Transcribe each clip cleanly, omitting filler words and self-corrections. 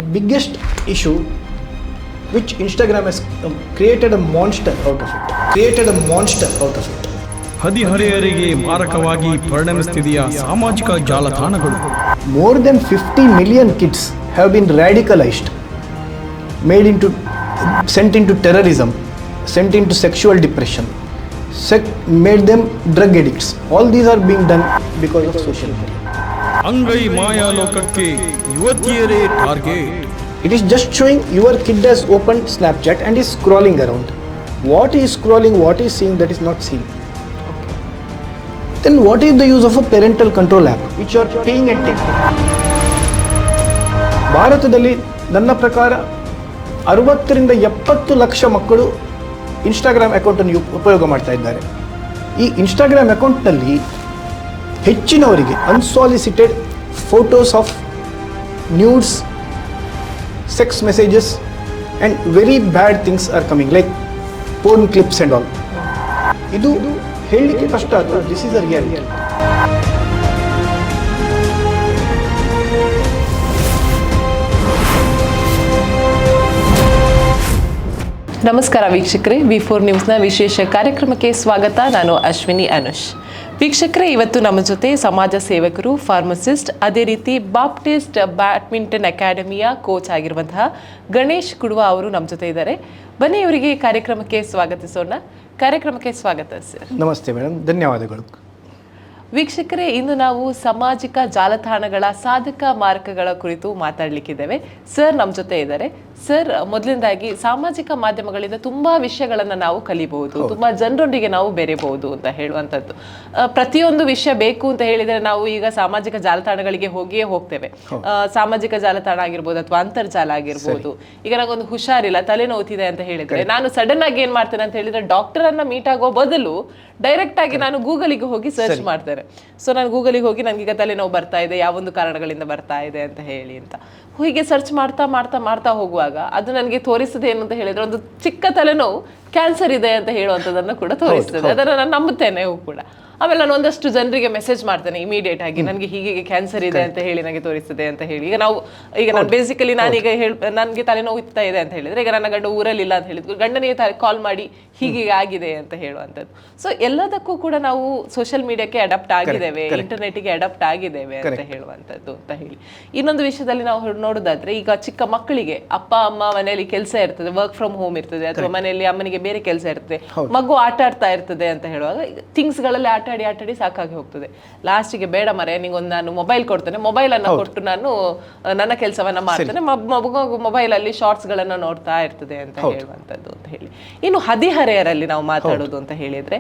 Biggest issue which Instagram has created a monster out of it. ಹದಿಹರೆಯರಿಗೆ ಮಾರಕವಾಗಿ ಪರಿಣಮಿಸುತ್ತಿದೆಯ ಸಾಮಾಜಿಕ ಜಾಲತಾಣಗಳು. More than 50 million kids have been radicalized, sent into terrorism, sent into sexual depression, made them drug addicts. All these are being done because of social media. ಅಂಗೈ ಮಾಯಾ ಲೋಕಕ್ಕೆ ಯುವತಿಯರೇ target. It is just showing your kid has opened Snapchat and is scrolling around. What he is scrolling, what he is seeing, that is not seen. Then what is the use of a parental control app which you are paying and taking? ಭಾರತದಲ್ಲಿ ನನ್ನ ಪ್ರಕಾರ 60ರಿಂದ 70 ಲಕ್ಷ ಮಕ್ಕಳು Instagram ಅಕೌಂಟನ್ನು ಉಪಯೋಗ ಮಾಡ್ತಾ ಇದ್ದಾರೆ. ಈ Instagram ಅಕೌಂಟ್ನಲ್ಲಿ ಹೆಚ್ಚಿನವರಿಗೆ unsolicited photos of nudes, sex messages and very bad things are coming like porn clips and all. ಇದು ಹೇಳಲಿಕ್ಕೆ ಕಷ್ಟ ಆದರೂ this is a reality. ನಮಸ್ಕಾರ ವೀಕ್ಷಕರೇ, V4 ನ್ಯೂಸ್ನ ವಿಶೇಷ ಕಾರ್ಯಕ್ರಮಕ್ಕೆ ಸ್ವಾಗತ. ನಾನು ಅಶ್ವಿನಿ ಅನುಷ್. ವೀಕ್ಷಕರೇ, ಇವತ್ತು ನಮ್ಮ ಜೊತೆ ಸಮಾಜ ಸೇವಕರು, ಫಾರ್ಮಸಿಸ್ಟ್, ಅದೇ ರೀತಿ ಬಾಪ್ಟಿಸ್ಟ್ ಬ್ಯಾಡ್ಮಿಂಟನ್ ಅಕಾಡೆಮಿಯ ಕೋಚ್ ಆಗಿರುವಂತಹ ಗಣೇಶ್ ಕುಡುವ ಅವರು ನಮ್ಮ ಜೊತೆ ಇದ್ದಾರೆ. ಬನ್ನಿ ಇವರಿಗೆ ಕಾರ್ಯಕ್ರಮಕ್ಕೆ ಸ್ವಾಗತಿಸೋಣ. ಕಾರ್ಯಕ್ರಮಕ್ಕೆ ಸ್ವಾಗತ ಸರ್. ನಮಸ್ತೆ ಮೇಡಮ್, ಧನ್ಯವಾದಗಳು. ವೀಕ್ಷಕರೇ, ಇಂದು ನಾವು ಸಾಮಾಜಿಕ ಜಾಲತಾಣಗಳ ಸಾಧಕ ಮಾರಕಗಳ ಕುರಿತು ಮಾತಾಡಲಿಕ್ಕಿದ್ದೇವೆ. ಸರ್ ನಮ್ಮ ಜೊತೆ ಇದ್ದಾರೆ. ಸರ್, ಮೊದಲನೇದಾಗಿ ಸಾಮಾಜಿಕ ಮಾಧ್ಯಮಗಳಿಂದ ತುಂಬಾ ವಿಷಯಗಳನ್ನು ನಾವು ಕಲಿಬಹುದು, ತುಂಬಾ ಜನರೊಂದಿಗೆ ನಾವು ಬೆರೆಯಬಹುದು ಅಂತ ಹೇಳುವಂಥದ್ದು. ಪ್ರತಿಯೊಂದು ವಿಷಯ ಬೇಕು ಅಂತ ಹೇಳಿದರೆ ನಾವು ಈಗ ಸಾಮಾಜಿಕ ಜಾಲತಾಣಗಳಿಗೆ ಹೋಗಿಯೇ ಹೋಗ್ತೇವೆ. ಸಾಮಾಜಿಕ ಜಾಲತಾಣ ಆಗಿರ್ಬೋದು ಅಥವಾ ಅಂತರ್ಜಾಲ ಆಗಿರ್ಬೋದು. ಈಗ ನನಗೊಂದು ಹುಷಾರಿಲ್ಲ, ತಲೆನೋವುತ್ತಿದೆ ಅಂತ ಹೇಳಿದ್ರೆ ನಾನು ಸಡನ್ ಆಗಿ ಏನ್ ಮಾಡ್ತೇನೆ ಅಂತ ಹೇಳಿದ್ರೆ ಡಾಕ್ಟರ್ ಅನ್ನ ಮೀಟ್ ಆಗೋ ಬದಲು ಡೈರೆಕ್ಟ್ ಆಗಿ ನಾನು ಗೂಗಲಿಗೆ ಹೋಗಿ ಸರ್ಚ್ ಮಾಡ್ತೇನೆ. ಸೊ ನಾನು ಗೂಗಲಿಗೆ ಹೋಗಿ ನನಗೀಗ ತಲೆನೋವು ಬರ್ತಾ ಇದೆ, ಯಾವೊಂದು ಕಾರಣಗಳಿಂದ ಬರ್ತಾ ಇದೆ ಅಂತ ಹೇಳಿ ಅಂತ ಹೀಗೆ ಸರ್ಚ್ ಮಾಡ್ತಾ ಮಾಡ್ತಾ ಮಾಡ್ತಾ ಹೋಗುವಾಗ ಅದು ನನಗೆ ತೋರಿಸ್ತದೆ ಏನು ಅಂತ ಹೇಳಿದ್ರೆ ಒಂದು ಚಿಕ್ಕ ತಲೆನೋವು ಕ್ಯಾನ್ಸರ್ ಇದೆ ಅಂತ ಹೇಳುವಂಥದ್ದನ್ನು ಕೂಡ ತೋರಿಸ್ತದೆ. ಅದನ್ನು ನಾನು ನಂಬುತ್ತೇನೆ ಕೂಡ. ಆಮೇಲೆ ನಾನು ಒಂದಷ್ಟು ಜನರಿಗೆ ಮೆಸೇಜ್ ಮಾಡ್ತೇನೆ ಇಮಿಡಿಯೇಟ್ ಆಗಿ, ನನಗೆ ಹೀಗೆ ಕ್ಯಾನ್ಸರ್ ಇದೆ ಅಂತ ಹೇಳಿ ನನಗೆ ತೋರಿಸ್ತದೆ ಅಂತ ಹೇಳಿ. ಈಗ ನಾನು ಬೇಸಿಕಲಿ ನಾನೀಗ ನನಗೆ ತಲೆನೋವು ಇರ್ತಾ ಇದೆ ಅಂತ ಹೇಳಿದ್ರೆ, ಈಗ ನನ್ನ ಗಂಡ ಊರಲ್ಲಿಲ್ಲ ಅಂತ ಹೇಳಿದ್ರು ಗಂಡನಿಗೆ ಕಾಲ್ ಮಾಡಿ ಹೀಗೆ ಆಗಿದೆ ಅಂತ ಹೇಳುವಂಥದ್ದು. ಸೊ ಎಲ್ಲದಕ್ಕೂ ಕೂಡ ನಾವು ಸೋಷಿಯಲ್ ಮೀಡಿಯಾಕ್ಕೆ ಅಡಾಪ್ಟ್ ಆಗಿದ್ದೇವೆ, ಇಂಟರ್ನೆಟ್ಗೆ ಅಡಾಪ್ಟ್ ಆಗಿದ್ದೇವೆ ಅಂತ ಹೇಳುವಂಥದ್ದು ಅಂತ ಹೇಳಿ. ಇನ್ನೊಂದು ವಿಷಯದಲ್ಲಿ ನಾವು ನೋಡೋದಾದ್ರೆ, ಈಗ ಚಿಕ್ಕ ಮಕ್ಕಳಿಗೆ ಅಪ್ಪ ಅಮ್ಮ ಮನೆಯಲ್ಲಿ ಕೆಲಸ ಇರ್ತದೆ, ವರ್ಕ್ ಫ್ರಮ್ ಹೋಮ್ ಇರ್ತದೆ, ಅಥವಾ ಮನೆಯಲ್ಲಿ ಅಮ್ಮನಿಗೆ ಬೇರೆ ಕೆಲಸ ಇರ್ತದೆ, ಮಗು ಆಟ ಆಡ್ತಾ ಇರ್ತದೆ ಅಂತ ಹೇಳುವಾಗ ಥಿಂಗ್ಸ್ಗಳಲ್ಲಿ ಆಟಾಡಿ ಸಾಕಾಗಿ ಹೋಗ್ತದೆ. ಲಾಸ್ಟಿಗೆ ಬೇಡ ಮರೆ, ನಿಂಗೊಂದು ನಾನು ಮೊಬೈಲ್ ಕೊಡ್ತೇನೆ, ಮೊಬೈಲ್ ಅನ್ನು ಕೊಟ್ಟು ನಾನು ನನ್ನ ಕೆಲಸವನ್ನ ಮಾಡ್ತೇನೆ, ಮೊಬೈಲ್ ಅಲ್ಲಿ ಶಾರ್ಟ್ಸ್ ಗಳನ್ನ ನೋಡ್ತಾ ಇರ್ತದೆ ಅಂತ ಹೇಳುವಂಥದ್ದು ಅಂತ ಹೇಳಿ. ಇನ್ನು ಹದಿಹರೆಯರಲ್ಲಿ ನಾವು ಮಾತಾಡೋದು ಅಂತ ಹೇಳಿದ್ರೆ,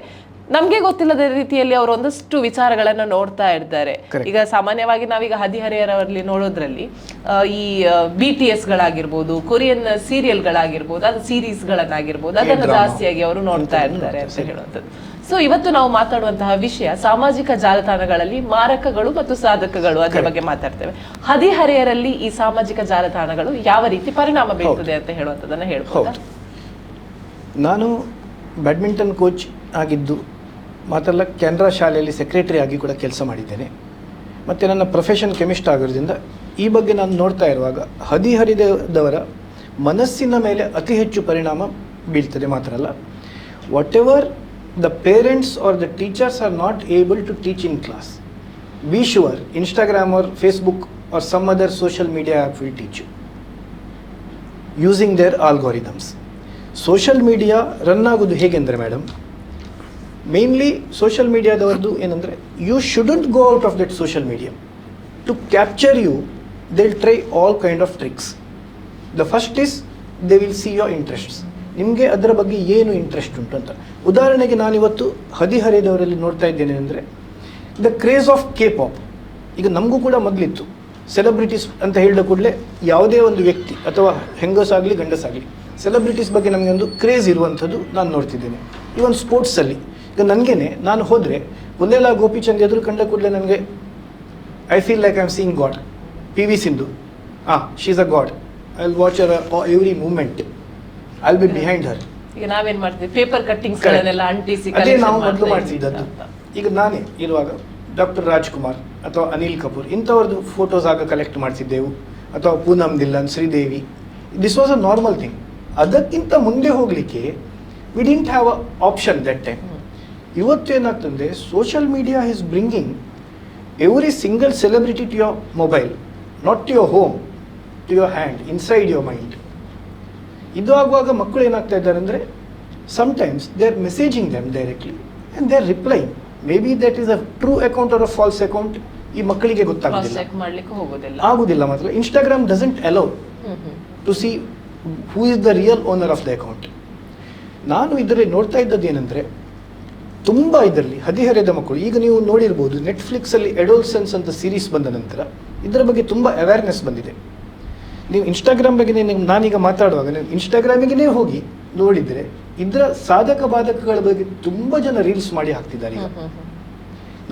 ನಮ್ಗೆ ಗೊತ್ತಿಲ್ಲದ ರೀತಿಯಲ್ಲಿ ಅವರು ಒಂದಷ್ಟು ವಿಚಾರಗಳನ್ನ ನೋಡ್ತಾ ಇರ್ತಾರೆ. ಈಗ ಸಾಮಾನ್ಯವಾಗಿ ನಾವೀಗ ಹದಿಹರೆಯರಲ್ಲಿ ನೋಡೋದ್ರಲ್ಲಿ ಈ BTS ಗಳಾಗಿರ್ಬೋದು, ಕೊರಿಯನ್ ಸೀರಿಯಲ್ಗಳಾಗಿರ್ಬೋದು, ಅದು ಸೀರೀಸ್ ಗಳನ್ನಾಗಿರ್ಬೋದು, ಅದನ್ನು ಜಾಸ್ತಿಯಾಗಿ ಅವರು ನೋಡ್ತಾ ಇರ್ತಾರೆ ಅಂತ ಹೇಳುವಂಥದ್ದು. ಸೊ ಇವತ್ತು ನಾವು ಮಾತಾಡುವಂತಹ ವಿಷಯ ಸಾಮಾಜಿಕ ಜಾಲತಾಣಗಳಲ್ಲಿ ಮಾರಕಗಳು ಮತ್ತು ಸಾಧಕಗಳು, ಅದರ ಬಗ್ಗೆ ಮಾತಾಡ್ತೇವೆ. ಹದಿಹರೆಯರಲ್ಲಿ ಈ ಸಾಮಾಜಿಕ ಜಾಲತಾಣಗಳು ಯಾವ ರೀತಿ ಪರಿಣಾಮ ಬೀರ್ತದೆ ಅಂತ ಹೇಳುವಂಥದ್ದನ್ನು ಹೇಳ್ಬೋದು. ನಾನು ಬ್ಯಾಡ್ಮಿಂಟನ್ ಕೋಚ್ ಆಗಿದ್ದು ಮಾತ್ರಲ್ಲ, ಕೆನರಾ ಶಾಲೆಯಲ್ಲಿ ಸೆಕ್ರೆಟರಿ ಆಗಿ ಕೂಡ ಕೆಲಸ ಮಾಡಿದ್ದೇನೆ. ಮತ್ತು ನನ್ನ ಪ್ರೊಫೆಷನ್ ಕೆಮಿಸ್ಟ್ ಆಗಿರೋದ್ರಿಂದ ಈ ಬಗ್ಗೆ ನಾನು ನೋಡ್ತಾ ಇರುವಾಗ ಹದಿಹರಿದವರ ಮನಸ್ಸಿನ ಮೇಲೆ ಅತಿ ಹೆಚ್ಚು ಪರಿಣಾಮ ಬೀಳ್ತದೆ. ಮಾತ್ರ ಅಲ್ಲ, what ever the parents or the teachers are not able to teach in class, be sure Instagram or Facebook or some other social media app will teach you using their algorithms. Social media run ಆಗೋದು ಹೇಗೆಂದರೆ madam, mainly social ಮೀಡಿಯಾದವ್ರದ್ದು ಏನಂದರೆ, you shouldn't go out of that social media. To capture you they will try all kind of tricks. The first is they will see your interests, ನಿಮಗೆ ಅದರ ಬಗ್ಗೆ ಏನು interest ಉಂಟು ಅಂತ. ಉದಾಹರಣೆಗೆ ನಾನಿವತ್ತು ಹದಿಹರೆಯದವರಲ್ಲಿ ನೋಡ್ತಾ ಇದ್ದೇನೆ ಅಂದರೆ, ದ ಕ್ರೇಜ್ ಆಫ್ K-pop. ಈಗ ನಮಗೂ ಕೂಡ ಮೊದಲಿತ್ತು, ಸೆಲೆಬ್ರಿಟೀಸ್ ಅಂತ ಹೇಳಿದ ಕೂಡಲೇ ಯಾವುದೇ ಒಂದು ವ್ಯಕ್ತಿ ಅಥವಾ ಹೆಂಗಸಾಗಲಿ ಗಂಡಸಾಗಲಿ ಸೆಲೆಬ್ರಿಟೀಸ್ ಬಗ್ಗೆ ನಮಗೆ ಒಂದು ಕ್ರೇಜ್ ಇರುವಂಥದ್ದು ನಾನು ನೋಡ್ತಿದ್ದೇನೆ. ಇವನ್ ಸ್ಪೋರ್ಟ್ಸಲ್ಲಿ ಈಗ ನನಗೇನೆ, ನಾನು ಹೋದರೆ ಪುಲ್ಲೇಲ ಗೋಪಿಚಂದ್ ಎದುರು ಕಂಡ ಕೂಡಲೇ ನನಗೆ I feel like I am seeing god. PV Sindhu, she is a god. I will watch every moment, I will be behind her. ಈಗ ನಾವೇನ್ ಮಾಡ್ತೀವಿ, ಪೇಪರ್ ಕಟ್ಟಿಂಗ್ಸ್ಗಳನ್ನೆಲ್ಲ ಅಂಟಿಸಿ, ಅದೇ ನಾವು ಮೊದಲು ಮಾಡ್ತಿದ್ದದ್ದು. ಈಗ ನಾನೇ ಇರುವಾಗ ಡಾಕ್ಟರ್ ರಾಜ್ಕುಮಾರ್ ಅಥವಾ ಅನಿಲ್ ಕಪೂರ್ ಇಂಥವ್ರದ್ದು ಫೋಟೋಸ್ ಆಗ ಕಲೆಕ್ಟ್ ಮಾಡ್ತಿದ್ದೆವು. ಅಥವಾ Poonam Dhillon, Sridevi. This was a normal thing. ಅದಕ್ಕಿಂತ ಮುಂದೆ ಹೋಗಲಿಕ್ಕೆ we didn't have a option that time. ಇವತ್ತು ಏನಾಗ್ತಂದರೆ social media is bringing every single celebrity to your mobile, not to your home, to your hand, inside your mind. ಇದು ಆಗುವಾಗ ಮಕ್ಕಳು ಏನಾಗ್ತಾ ಇದ್ದಾರೆ ಅಂದರೆ sometimes they are messaging them directly and they are replying. Maybe that is a true account or a false account. ಈ ಮಕ್ಕಳಿಗೆ ಗೊತ್ತಾಗೋದಿಲ್ಲ, check ಮಾಡ್ಲಿಕ್ಕೆ ಆಗುದಿಲ್ಲ. ಮಾತ್ರ Instagram doesn't allow to see who is the real owner of the account. ನಾನು ಇದರಲ್ಲಿ ನೋಡ್ತಾ ಇದ್ದದ್ದು ಏನಂದರೆ ತುಂಬ ಇದರಲ್ಲಿ ಹದಿಹರೆಯದ ಮಕ್ಕಳು, ಈಗ ನೀವು ನೋಡಿರ್ಬೋದು ನೆಟ್ಫ್ಲಿಕ್ಸಲ್ಲಿ ಎಡೋಲ್ಸೆನ್ಸ್ ಅಂತ ಸೀರೀಸ್ ಬಂದ ನಂತರ ಇದರ ಬಗ್ಗೆ ತುಂಬ ಅವೇರ್ನೆಸ್ ಬಂದಿದೆ. ನೀವು ಇನ್ಸ್ಟಾಗ್ರಾಮ್ ಬಗ್ಗೆ ನಾನೀಗ ಮಾತಾಡುವಾಗ ನೀವು ಇನ್ಸ್ಟಾಗ್ರಾಮಿಗೆ ಹೋಗಿ ನೋಡಿದರೆ ಇದರ ಸಾಧಕ ಬಾಧಕಗಳ ಬಗ್ಗೆ ತುಂಬ ಜನ ರೀಲ್ಸ್ ಮಾಡಿ ಹಾಕ್ತಿದ್ದಾರೆ. ಈಗ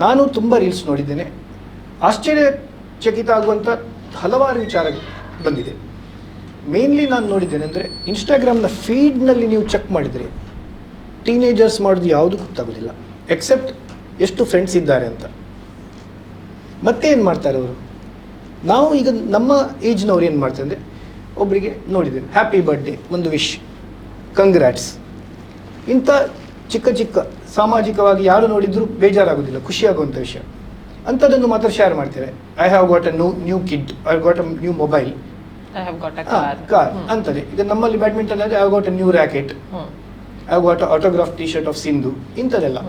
ನಾನು ತುಂಬ ರೀಲ್ಸ್ ನೋಡಿದ್ದೇನೆ. ಆಶ್ಚರ್ಯಚಕಿತ ಆಗುವಂಥ ಹಲವಾರು ವಿಚಾರ ಬಂದಿದೆ. ಮೇನ್ಲಿ ನಾನು ನೋಡಿದ್ದೇನೆ ಅಂದರೆ ಇನ್ಸ್ಟಾಗ್ರಾಮ್ನ ಫೀಡ್ನಲ್ಲಿ ನೀವು ಚೆಕ್ ಮಾಡಿದರೆ ಟೀನೇಜರ್ಸ್ ಮಾಡೋದು ಯಾವುದು ಗೊತ್ತಾಗೋದಿಲ್ಲ, ಎಕ್ಸೆಪ್ಟ್ ಎಷ್ಟು ಫ್ರೆಂಡ್ಸ್ ಇದ್ದಾರೆ ಅಂತ. ಮತ್ತೆ ಏನು ಮಾಡ್ತಾರೆ ಅವರು, ನಾವು ಈಗ ನಮ್ಮ ಏಜ್ನವ್ರು ಏನು ಮಾಡ್ತಾರೆ ಅಂದರೆ ಒಬ್ಬರಿಗೆ ನೋಡಿದ್ದೇನೆ ಹ್ಯಾಪಿ ಬರ್ಡೇ, ಒಂದು ವಿಶ್, ಕಂಗ್ರ್ಯಾಟ್ಸ್, ಇಂಥ ಚಿಕ್ಕ ಚಿಕ್ಕ ಸಾಮಾಜಿಕವಾಗಿ ಯಾರು ನೋಡಿದರೂ ಬೇಜಾರಾಗೋದಿಲ್ಲ, ಖುಷಿಯಾಗುವಂಥ ವಿಷಯ ಅಂಥದ್ದನ್ನು ಮಾತ್ರ ಶೇರ್ ಮಾಡ್ತೇವೆ. I have got a new kid, I got a new mobile, car ಅಂತದೆ. ಈಗ ನಮ್ಮಲ್ಲಿ ಬ್ಯಾಡ್ಮಿಂಟನ್ ಅಂದರೆ I got a new racket, I got a autograph T shirt of Sindhu, ಇಂಥದ್ದೆಲ್ಲ.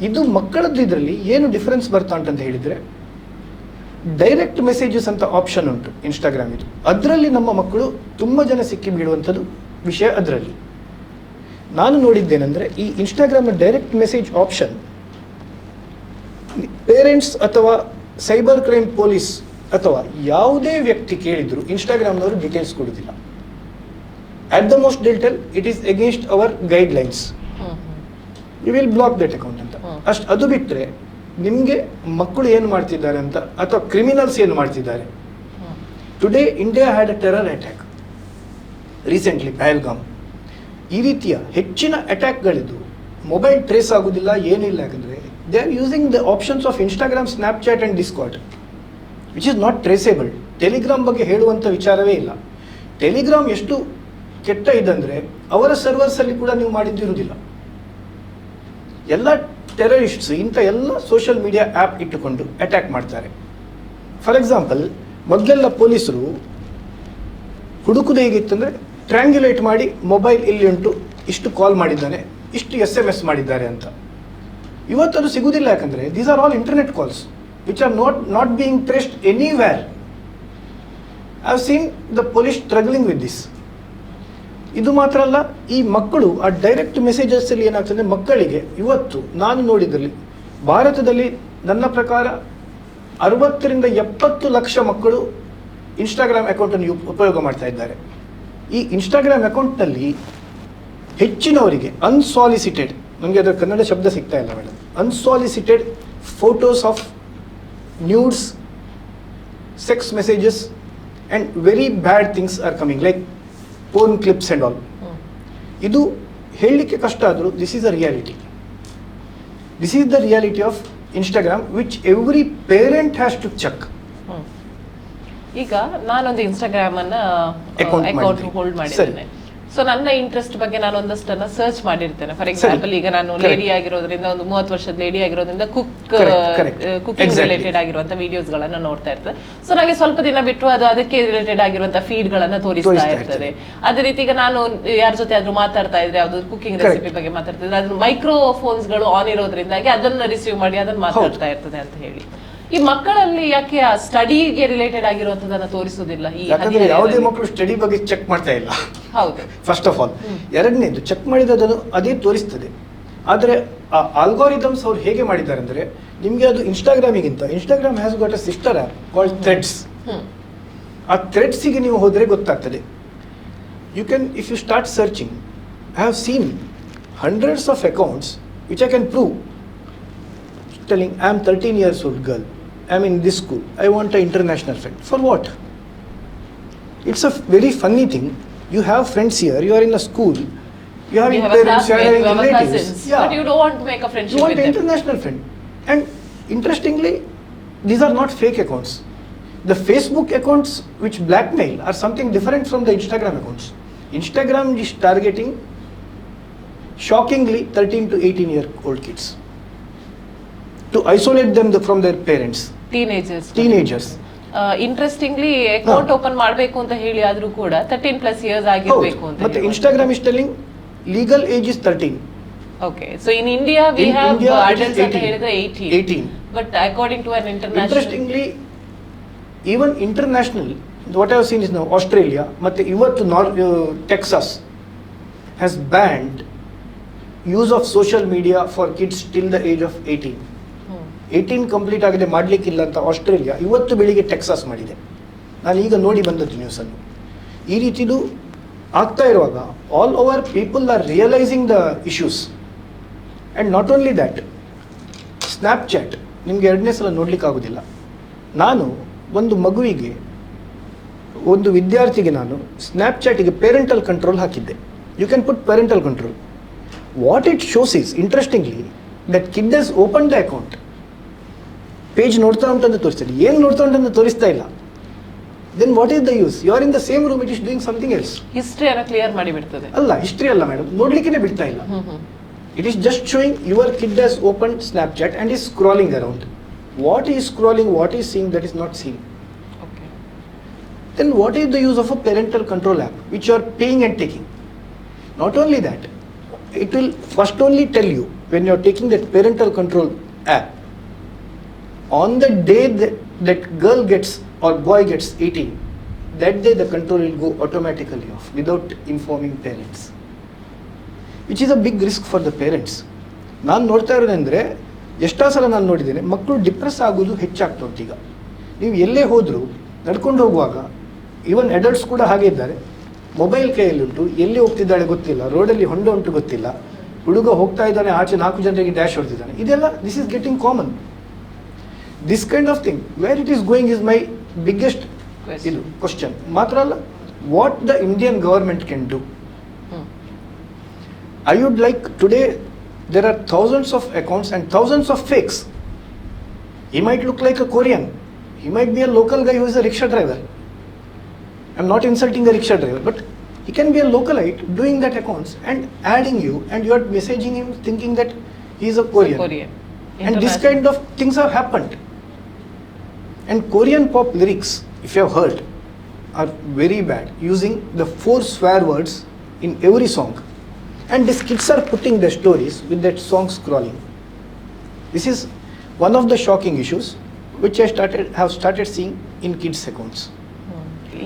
ಇದು ಮಕ್ಕಳದ್ದು ಇದರಲ್ಲಿ ಏನು ಡಿಫ್ರೆನ್ಸ್ ಬರ್ತಾ ಉಂಟಂತ ಹೇಳಿದರೆ ಡೈರೆಕ್ಟ್ ಮೆಸೇಜಸ್ ಅಂತ ಆಪ್ಷನ್ ಉಂಟು ಇನ್ಸ್ಟಾಗ್ರಾಮ್ ಇದು. ಅದರಲ್ಲಿ ನಮ್ಮ ಮಕ್ಕಳು ತುಂಬ ಜನ ಸಿಕ್ಕಿ ಬೀಳುವಂಥದ್ದು ವಿಷಯ. ಅದರಲ್ಲಿ ನಾನು ನೋಡಿದ್ದೇನೆಂದರೆ ಈ ಇನ್ಸ್ಟಾಗ್ರಾಮ್ನ ಡೈರೆಕ್ಟ್ ಮೆಸೇಜ್ ಆಪ್ಷನ್ ಪೇರೆಂಟ್ಸ್ ಅಥವಾ ಸೈಬರ್ ಕ್ರೈಮ್ ಪೊಲೀಸ್ ಅಥವಾ ಯಾವುದೇ ವ್ಯಕ್ತಿ ಕೇಳಿದ್ರು ಇನ್ಸ್ಟಾಗ್ರಾಮ್ನವರು ಡೀಟೇಲ್ಸ್ ಕೊಡೋದಿಲ್ಲ. At the most detail it is against our guidelines, you will block that account ಅಂತ ಅಷ್ಟು. ಅದು ಬಿಟ್ಟರೆ ನಿಮಗೆ ಮಕ್ಕಳು ಏನು ಮಾಡ್ತಿದ್ದಾರೆ ಅಂತ ಅಥವಾ ಕ್ರಿಮಿನಲ್ಸ್ ಏನು ಮಾಡ್ತಿದ್ದಾರೆ. Today India had a terror attack recently, Pahalgam. ಈ ರೀತಿಯ ಹೆಚ್ಚಿನ ಅಟ್ಯಾಕ್ಗಳಿದ್ದು ಮೊಬೈಲ್ ಟ್ರೇಸ್ ಆಗೋದಿಲ್ಲ, ಏನಿಲ್ಲ. ಯಾಕಂದರೆ they are using the options of Instagram, Snapchat and discard which is not ಟ್ರೇಸೇಬಲ್. Telegram ಬಗ್ಗೆ ಹೇಳುವಂಥ ವಿಚಾರವೇ ಇಲ್ಲ. ಟೆಲಿಗ್ರಾಮ್ ಎಷ್ಟು ಕೆಟ್ಟ ಇದಂದರೆ ಅವರ ಸರ್ವರ್ಸಲ್ಲಿ ಕೂಡ ನೀವು ಮಾಡಿದ್ದಿರುವುದಿಲ್ಲ. ಎಲ್ಲ ಟೆರರಿಸ್ಟ್ಸ್ ಇಂಥ ಎಲ್ಲ ಸೋಷಿಯಲ್ ಮೀಡಿಯಾ ಆ್ಯಪ್ ಇಟ್ಟುಕೊಂಡು ಅಟ್ಯಾಕ್ ಮಾಡ್ತಾರೆ. ಫಾರ್ ಎಕ್ಸಾಂಪಲ್, ಮೊದಲೆಲ್ಲ ಪೊಲೀಸರು ಹುಡುಕುದು ಹೇಗಿತ್ತಂದರೆ ಟ್ರ್ಯಾಂಗ್ಯುಲೇಟ್ ಮಾಡಿ ಮೊಬೈಲ್ ಇಲ್ಲಿ ಉಂಟು, ಇಷ್ಟು ಕಾಲ್ ಮಾಡಿದ್ದಾನೆ, ಇಷ್ಟು SMS ಮಾಡಿದ್ದಾರೆ ಅಂತ. ಇವತ್ತದು ಸಿಗುವುದಿಲ್ಲ. ಯಾಕಂದರೆ these are all internet calls which are not being traced anywhere. I have seen the police struggling with this. ಇದು ಮಾತ್ರ ಅಲ್ಲ, ಈ ಮಕ್ಕಳು ಆ ಡೈರೆಕ್ಟ್ ಮೆಸೇಜಸ್ಸಲ್ಲಿ ಏನಾಗ್ತದೆ ಮಕ್ಕಳಿಗೆ. ಇವತ್ತು ನಾನು ನೋಡಿದಲ್ಲಿ ಭಾರತದಲ್ಲಿ ನನ್ನ ಪ್ರಕಾರ 60 to 70 ಲಕ್ಷ ಮಕ್ಕಳು ಇನ್ಸ್ಟಾಗ್ರಾಮ್ ಅಕೌಂಟನ್ನು ಉಪಯೋಗ ಮಾಡ್ತಾ ಇದ್ದಾರೆ. ಈ ಇನ್ಸ್ಟಾಗ್ರಾಮ್ ಅಕೌಂಟ್ನಲ್ಲಿ ಹೆಚ್ಚಿನವರಿಗೆ ಅನ್ಸಾಲಿಸಿಟೆಡ್, ನನಗೆ ಅದರ ಕನ್ನಡ ಶಬ್ದ ಸಿಗ್ತಾ ಇಲ್ಲ madam, unsolicited photos of nudes, sex messages and very bad things are coming like phone clips and all. ಇದು ಹೇಳಲಿಕ್ಕೆ ಕಷ್ಟ ಆದರೂ this is a reality. This is the reality of Instagram which every parent has to check. ಈಗ ನಾನೊಂದು Instagram ಅನ್ನ account hold ಮಾಡಿದ್ದೇನೆ. So ನನ್ನ interest ಬಗ್ಗೆ ನಾನು ಒಂದಷ್ಟನ್ನ ಸರ್ಚ್ ಮಾಡಿರ್ತೇನೆ. ಫಾರ್ ಎಕ್ಸಾಂಪಲ್, ಈಗ ನಾನು ಲೇಡಿ ಆಗಿರೋದ್ರಿಂದ, ಒಂದು 30 ವರ್ಷದ ಲೇಡಿ ಆಗಿರೋದ್ರಿಂದ ಕುಕಿಂಗ್ ರಿಲೇಟೆಡ್ ಆಗಿರುವಂತ ವಿಡಿಯೋಸ್ ಗಳನ್ನ ನೋಡ್ತಾ ಇರ್ತದೆ. ಸೊ ನನಗೆ ಸ್ವಲ್ಪ ದಿನ ಬಿಟ್ಟು ಅದು ಅದಕ್ಕೆ ರಿಲೇಟೆಡ್ ಆಗಿರುವಂತ ಫೀಡ್ ಗಳನ್ನ ತೋರಿಸ್ತಾ ಇರ್ತದೆ. ಅದೇ ರೀತಿ ಈಗ ನಾನು ಯಾರ ಜೊತೆ ಆದ್ರೂ ಮಾತಾಡ್ತಾ ಇದ್ರೆ, ಯಾವ್ದು ಕುಕಿಂಗ್ ರೆಸಿಪಿ ಬಗ್ಗೆ ಮಾತಾಡ್ತಾ ಇದ್ರೆ, ಅದ್ರ ಮೈಕ್ರೋಫೋನ್ಸ್ ಗಳು ಆನ್ ಇರೋದ್ರಿಂದಾಗಿ ಅದನ್ನ ರಿಸೀವ್ ಮಾಡಿ ಅದನ್ನ ಮಾತಾಡ್ತಾ ಇರ್ತದೆ ಅಂತ ಹೇಳಿ. ಈ ಮಕ್ಕಳಲ್ಲಿ ಯಾಕೆ ಸ್ಟಡಿಗೆ ರಿಲೇಟೆಡ್ ಆಗಿರುವಂತದನ್ನ ತೋರಿಸುವುದಿಲ್ಲ? ಯಾಕಂದ್ರೆ ಯಾವುದೇ ಮಕ್ಕಳು ಸ್ಟಡಿ ಬಗ್ಗೆ ಚೆಕ್ ಮಾಡ್ತಾ ಇಲ್ಲ. ಹೌದು, ಫಸ್ಟ್ ಆಫ್ ಆಲ್. ಎರಡನೇದು, ಚೆಕ್ ಮಾಡಿದದನ್ನು ಅದೇ ತೋರಿಸ್ತದೆ. ಆದರೆ ಆ ಆಲ್ಗಾರಿದಮ್ಸ್ ಅವ್ರು ಹೇಗೆ ಮಾಡಿದ್ದಾರೆ ಅಂದರೆ, ನಿಮಗೆ ಅದು ಇನ್ಸ್ಟಾಗ್ರಾಮಿಗಿಂತ Instagram has got a sister app called Threads. ಆ ಥ್ರೆಡ್ಸಿಗೆ ನೀವು ಹೋದರೆ ಗೊತ್ತಾಗ್ತದೆ. You can, if you start searching, I have seen hundreds of accounts which I can prove, telling I am 13 years old girl, I am in this school, I want an international friend. For what? It's a very funny thing. You have friends here, you are in a school, you have parents, you have relatives, cousins, but you don't want to make a friendship with them. You want an international friend. And interestingly, these are not fake accounts. The Facebook accounts which blackmail are something different from the Instagram accounts. Instagram is targeting shockingly 13 to 18-year-old kids to isolate them from their parents. Teenagers. Interestingly account open ಮಾಡಬೇಕು ಅಂತ ಹೇಳಿ ಆದ್ರೂ ಕೂಡ 13+ years ಆಗಿರಬೇಕು ಅಂತ. ಮತ್ತೆ Instagram is telling legal age is 13. Okay, so in India we in have India, adults ಅಂತ ಹೇಳಿದ್ರೆ 18. But according to an international. Interestingly, even international, what I have seen is now Australia, ಮತ್ತೆ ಇವತ್ತು Texas has banned use of social media for kids till the age of 18. 18 complete ಆಗಿದೆ ಮಾಡಲಿಕ್ಕಿಲ್ಲ ಅಂತ Australia ಇವತ್ತು ಬೆಳಿಗ್ಗೆ Texas ಮಾಡಿದೆ. ನಾನು ಈಗ ನೋಡಿ ಬಂದದ್ದು ನ್ಯೂಸನ್ನು. ಈ ರೀತಿದು ಆಗ್ತಾ ಇರುವಾಗ all over people are realising the issues. And not only that, Snapchat ನಿಮಗೆ 2ನೇ ಸಲ ನೋಡಲಿಕ್ಕಾಗೋದಿಲ್ಲ. ನಾನು ಒಂದು ಮಗುವಿಗೆ, ಒಂದು ವಿದ್ಯಾರ್ಥಿಗೆ ನಾನು ಸ್ನ್ಯಾಪ್ಚಾಟಿಗೆ ಪೇರೆಂಟಲ್ ಕಂಟ್ರೋಲ್ ಹಾಕಿದ್ದೆ. You can put parental control. What it shows is interestingly that kid has open the account. Page ನೋಡ್ತಾ ಉಂಟಂತ ತೋರಿಸ್ತಾರೆ, ಏನು ನೋಡ್ತಾ ಉಂಟಂತ ತೋರಿಸ್ತಾ ಇಲ್ಲ. Then what is the use? You are in the same room, it is doing something else. ಹಿಸ್ಟ್ರಿಯನ್ನು clear ಮಾಡಿ ಬಿಡ್ತದೆ. ಅಲ್ಲ, ಹಿಸ್ಟ್ರಿ ಅಲ್ಲ ಮೇಡಮ್, ನೋಡ್ಲಿಕ್ಕೆ ಬಿಡ್ತಾ ಇಲ್ಲ. It is just showing your kid has open Snapchat and is scrolling around. What is scrolling, what is seeing, that is not seeing. Then what is the use of a parental control app which you are paying and taking? Not only that, it will first only tell you when you are taking that parental control app, on the day that girl gets or boy gets 18, that day the control will go automatically off without informing parents, which is a big risk for the parents. ನಾನು ನೋಡ್ತಾ ಇರೋದಂದರೆ, ಎಷ್ಟೋ ಸಲ ನಾನು ನೋಡಿದ್ದೇನೆ ಮಕ್ಕಳು depress ಆಗೋದು ಹೆಚ್ಚಾಗ್ತಾ ಉಂಟು. ಈಗ ನೀವು ಎಲ್ಲೇ ಹೋದರೂ ನಡ್ಕೊಂಡು ಹೋಗುವಾಗ, ಈವನ್ ಅಡಲ್ಟ್ಸ್ ಕೂಡ ಹಾಗೆ ಇದ್ದಾರೆ, ಮೊಬೈಲ್ ಕೈಯಲ್ಲಿ ಉಂಟು, ಎಲ್ಲಿ ಹೋಗ್ತಿದ್ದಾಳೆ ಗೊತ್ತಿಲ್ಲ, ರೋಡಲ್ಲಿ ಹೊಂಡ ಉಂಟು ಗೊತ್ತಿಲ್ಲ, ಹುಡುಗ ಹೋಗ್ತಾ ಇದ್ದಾನೆ ಆಚೆ 4 ಜನರಿಗೆ ಡ್ಯಾಶ್ ಹೊಡ್ತಿದ್ದಾನೆ. ಇದೆಲ್ಲ this is getting common. This kind of thing where it is going is my biggest ಇದು ಕ್ವಶನ್. ಮಾತ್ರ ಅಲ್ಲ, what the Indian government can do. I would like today there are thousands of accounts and thousands of fakes. He might look like a Korean. He might be a local guy who is a rickshaw driver. I'm not insulting the rickshaw driver, but he can be a localite doing that accounts and adding you, and you are messaging him thinking that he is a Korean. And this kind of things have happened. And Korean pop lyrics, if you have heard, are very bad, using the 4 swear words in every song. And these kids are putting their stories with that song scrolling. This is one of the shocking issues which I have started seeing in kids accounts.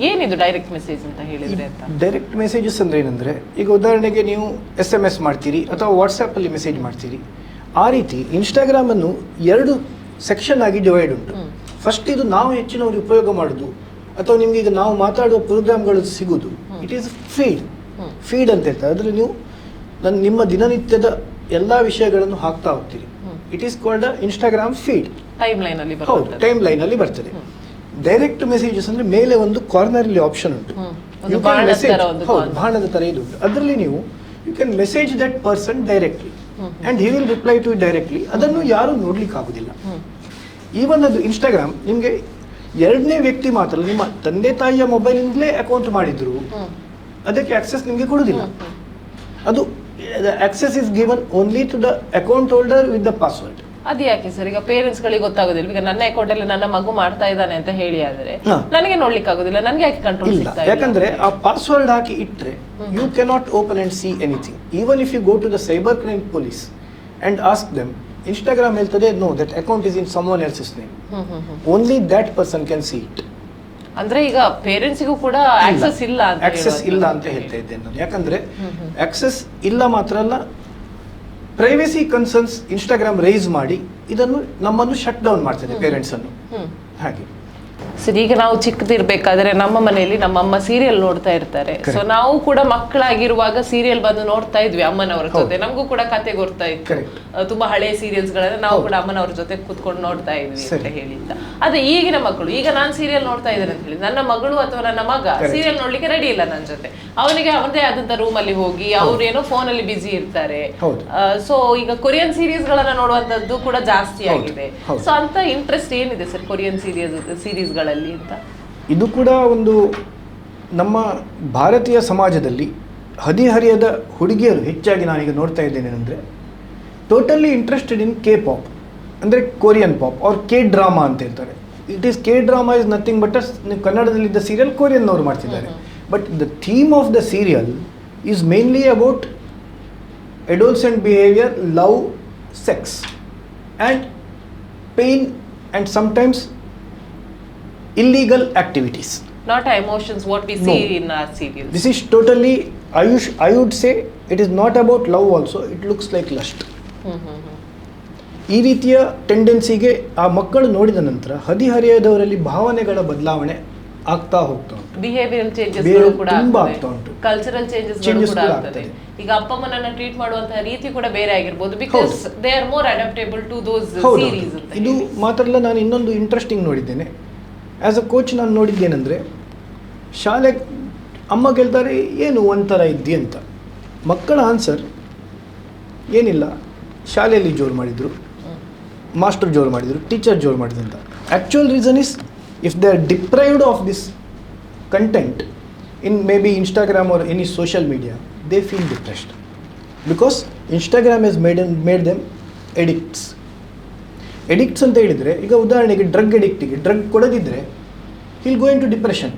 ಏನಿದು direct message ಅಂತ ಹೇಳಿದ್ರೆ ಅಂತ? Direct messages ಅಂದ್ರೆ ಏನಂದ್ರೆ, ಈಗ ಉದಾಹರಣೆಗೆ ನೀವು SMS ಮಾಡ್ತೀರಿ ಅಥವಾ ವಾಟ್ಸಪ್ಪಲ್ಲಿ ಮೆಸೇಜ್ ಮಾಡ್ತೀರಿ. ಆ ರೀತಿ ಇನ್ಸ್ಟಾಗ್ರಾಮನ್ನು 2 ಸೆಕ್ಷನ್ ಆಗಿ ಡಿವೈಡ್ ಉಂಟು. ಫಸ್ಟ್ ಇದು ನಾವು ಹೆಚ್ಚಿನವರು ಉಪಯೋಗ ಮಾಡೋದು, ಅಥವಾ ನಿಮ್ಗೆ ಈಗ ನಾವು ಮಾತಾಡುವ ಪ್ರೋಗ್ರಾಮ್ಗಳು ಸಿಗೋದು, ಇಟ್ ಈಸ್ ಫೀಡ್ ಅಂತ ಹೇಳ್ತಾರೆ. ಅದರಲ್ಲಿ ನೀವು ನಿಮ್ಮ ದಿನನಿತ್ಯದ ಎಲ್ಲ ವಿಷಯಗಳನ್ನು ಹಾಕ್ತಾ ಹೋಗ್ತೀರಿ. It is called Instagram feed. Time line ಅಲ್ಲಿ ಬರ್ತದೆ. ಡೈರೆಕ್ಟ್ ಮೆಸೇಜಸ್ ಅಂದ್ರೆ ಮೇಲೆ ಒಂದು ಕಾರ್ನರ್ ಅಲ್ಲಿ ಆಪ್ಷನ್ ಉಂಟು, ಬಾಣದ ತರ ಇದು ಉಂಟು. ಅದರಲ್ಲಿ ನೀವು you can message that person directly and he will reply to directly. ಅದನ್ನು ಯಾರು ನೋಡ್ಲಿಕ್ಕೆ ಆಗುದಿಲ್ಲ. ಈವನ್ ಅದು ಇನ್ಸ್ಟಾಗ್ರಾಮ್ ನಿಮ್ಗೆ 2ನೇ ವ್ಯಕ್ತಿ ಮಾತ್ರ, ನಿಮ್ಮ ತಂದೆ ತಾಯಿಯ ಮೊಬೈಲಿಂದಲೇ ಅಕೌಂಟ್ ಮಾಡಿದ್ರು ಅದಕ್ಕೆ ಆಕ್ಸೆಸ್ ನಿಮ್ಗೆ ಕೊಡುದಿಲ್ಲ. ಅದು access is given only to the account holder with the password. ಅದು ಯಾಕೆ ಸರ್? ಈಗ ಪೇರೆಂಟ್ಸ್ ಗಳಿಗೆ ಗೊತ್ತಾಗೋದಿಲ್ಲ. ಈಗ ನನ್ನ ಅಕೌಂಟ್ ಅಲ್ಲಿ ನನ್ನ ಮಗು ಮಾಡ್ತಾ ಇದ್ದಾನೆ ಅಂತ ಹೇಳಿ ಆದ್ರೆ ನನಗೆ ನೋಡ್ಲಿಕ್ಕೆ ಆಗೋದಿಲ್ಲ, ನನಗೆ ಯಾಕೆ ಕಂಟ್ರೋಲ್ ಸಿಗ್ತಾ ಇಲ್ಲ? ಯಾಕಂದ್ರೆ ಆ ಪಾಸ್ವರ್ಡ್ ಹಾಕಿ ಇಟ್ರೆ you cannot open and see anything. Even if you go to the cyber crime police and ask them, Instagram ಹೇಳ್ತದೆ no, that account is in someone else's name, only that person can see it. ಅಂದ್ರೆ ಈಗ ಪೇರೆಂಟ್ಸಿಗೂ ಕೂಡ access ಇಲ್ಲ ಅಂತ ಹೇಳ್ತಾ ಇದ್ದೇನೆ ನಾನು. ಯಾಕಂದ್ರೆ ಆಕ್ಸೆಸ್ ಇಲ್ಲ ಮಾತ್ರ ಅಲ್ಲ, ಪ್ರೈವೇಸಿ ಕನ್ಸರ್ನ್ಸ್ ಇನ್ಸ್ಟಾಗ್ರಾಮ್ ರೈಸ್ ಮಾಡಿ ಇದನ್ನು ನಮ್ಮನ್ನು ಶಟ್ ಡೌನ್ ಮಾಡ್ತದೆ, ಪೇರೆಂಟ್ಸ್ ಅನ್ನು. ಹಾಗೆ ಸರಿ, ಈಗ ನಾವು ಚಿಕ್ಕದಿರ್ಬೇಕಾದ್ರೆ ನಮ್ಮ ಮನೆಯಲ್ಲಿ ನಮ್ಮಮ್ಮ ಸೀರಿಯಲ್ ನೋಡ್ತಾ ಇರ್ತಾರೆ. ಸೊ ನಾವು ಕೂಡ ಮಕ್ಕಳಾಗಿರುವಾಗ ಸೀರಿಯಲ್ ಬಂದು ನೋಡ್ತಾ ಇದ್ವಿ ಅಮ್ಮನವರ ಜೊತೆ. ನಮಗೂ ಕೂಡ ಕತೆ ಗೊತ್ತಾ ಇತ್ತು, ತುಂಬಾ ಹಳೆ ಸೀರಿಯಲ್ಸ್ ಗಳನ್ನ ನಾವು ಕೂಡ ಅಮ್ಮನವ್ರ ಜೊತೆ ಕುತ್ಕೊಂಡು ನೋಡ್ತಾ ಇದ್ವಿ ಅಂತ ಹೇಳಿದ್ದ. ಅದೇ ಈಗಿನ ಮಕ್ಕಳು, ಈಗ ನಾನ್ ಸೀರಿಯಲ್ ನೋಡ್ತಾ ಇದ್ದೇನೆ ಅಂತ ಹೇಳಿ ನನ್ನ ಮಗಳು ಅಥವಾ ನನ್ನ ಮಗ ಸೀರಿಯಲ್ ನೋಡ್ಲಿಕ್ಕೆ ರೆಡಿ ಇಲ್ಲ ನನ್ನ ಜೊತೆ. ಅವನಿಗೆ ಅವನದೇ ಆದಂತ ರೂಮ್ ಅಲ್ಲಿ ಹೋಗಿ ಅವ್ರೇನೋ ಫೋನ್ ಅಲ್ಲಿ ಬಿಸಿ ಇರ್ತಾರೆ. ಸೊ ಈಗ ಕೊರಿಯನ್ ಸೀರೀಸ್ ಗಳನ್ನ ನೋಡುವಂತದ್ದು ಕೂಡ ಜಾಸ್ತಿ ಆಗಿದೆ. ಸೊ ಅಂತ ಇಂಟ್ರೆಸ್ಟ್ ಏನಿದೆ ಸರ್ ಕೊರಿಯನ್ ಸೀರೀಸ್ ಗಳಲ್ಲಿ? ಮಾಧ್ಯಮಗಳಲ್ಲಿ ಅಂತ? ಇದು ಕೂಡ ಒಂದು ನಮ್ಮ ಭಾರತೀಯ ಸಮಾಜದಲ್ಲಿ ಹದಿಹರಿಯದ ಹುಡುಗಿಯರು ಹೆಚ್ಚಾಗಿ ನಾನೀಗ ನೋಡ್ತಾ ಇದ್ದೇನೆ ಅಂದರೆ totally interested in K pop, ಅಂದರೆ Korean pop or K drama ಅಂತ ಹೇಳ್ತಾರೆ. It is K drama is nothing but ನೀವು ಕನ್ನಡದಲ್ಲಿದ್ದ ಸೀರಿಯಲ್ ಕೊರಿಯನ್ನವರು ಮಾಡ್ತಿದ್ದಾರೆ. But the theme of the serial is mainly about adolescent behavior, love, sex and pain and sometimes illegal activities. Not emotions what we see in our serials. This is totally, I would say it is not about love also, it looks like lust. ಈ ರೀತಿಯ ಟೆಂಡೆನ್ಸಿಗೆ ಆ ಮಕ್ಕಳು ನೋಡಿದ ನಂತರ ಹದಿಹರೆಯದವರಲ್ಲಿ ಭಾವನೆಗಳ ಬದಲಾವಣೆ ಆಗ್ತಾ ಹೋಗ್ತಾ ಉಂಟು. ಬಿಹೇವಿಯರಲ್ ಚೇಂಜಸ್ ಕೂಡ ತುಂಬಾ ಆಗ್ತಾ ಉಂಟು. ಕಲ್ಚರಲ್ ಚೇಂಜಸ್ ಕೂಡ ಆಗ್ತದೆ. ಈಗ ಅಪ್ಪ ಅಮ್ಮನನ್ನ ಟ್ರೀಟ್ ಮಾಡುವಂತಹ ರೀತಿ ಕೂಡ ಬೇರೆ ಆಗಿರಬಹುದು, because they are more adaptable to those series ಅಂತ. ಇದು ಮಾತ್ರ ಅಲ್ಲ, ನಾನು ಇನ್ನೊಂದು ಇಂಟ್ರೆಸ್ಟಿಂಗ್ ನೋಡಿದ್ದೇನೆ. ಆ್ಯಸ್ ಅ ಕೋಚ್ ನಾನು ನೋಡಿದ್ದೇನೆಂದರೆ, ಶಾಲೆ ಅಮ್ಮ ಕೇಳ್ತಾರೆ ಏನು ಒಂಥರ ಇದ್ದಿ ಅಂತ. ಮಕ್ಕಳ ಆನ್ಸರ್ ಏನಿಲ್ಲ, ಶಾಲೆಯಲ್ಲಿ ಜೋರು ಮಾಡಿದರು, ಮಾಸ್ಟರ್ ಜೋರು ಮಾಡಿದರು, ಟೀಚರ್ ಜೋರು ಮಾಡಿದ್ರು ಅಂತ. Actual reason is if they are deprived of this content in maybe Instagram or any social media, they feel depressed because Instagram has made them addicts. Addicts ಅಂತ ಹೇಳಿದರೆ, ಈಗ ಉದಾಹರಣೆಗೆ ಡ್ರಗ್ ಅಡಿಕ್ಟಿಗೆ ಡ್ರಗ್ ಕೊಡದಿದ್ದರೆ he'll go into depression.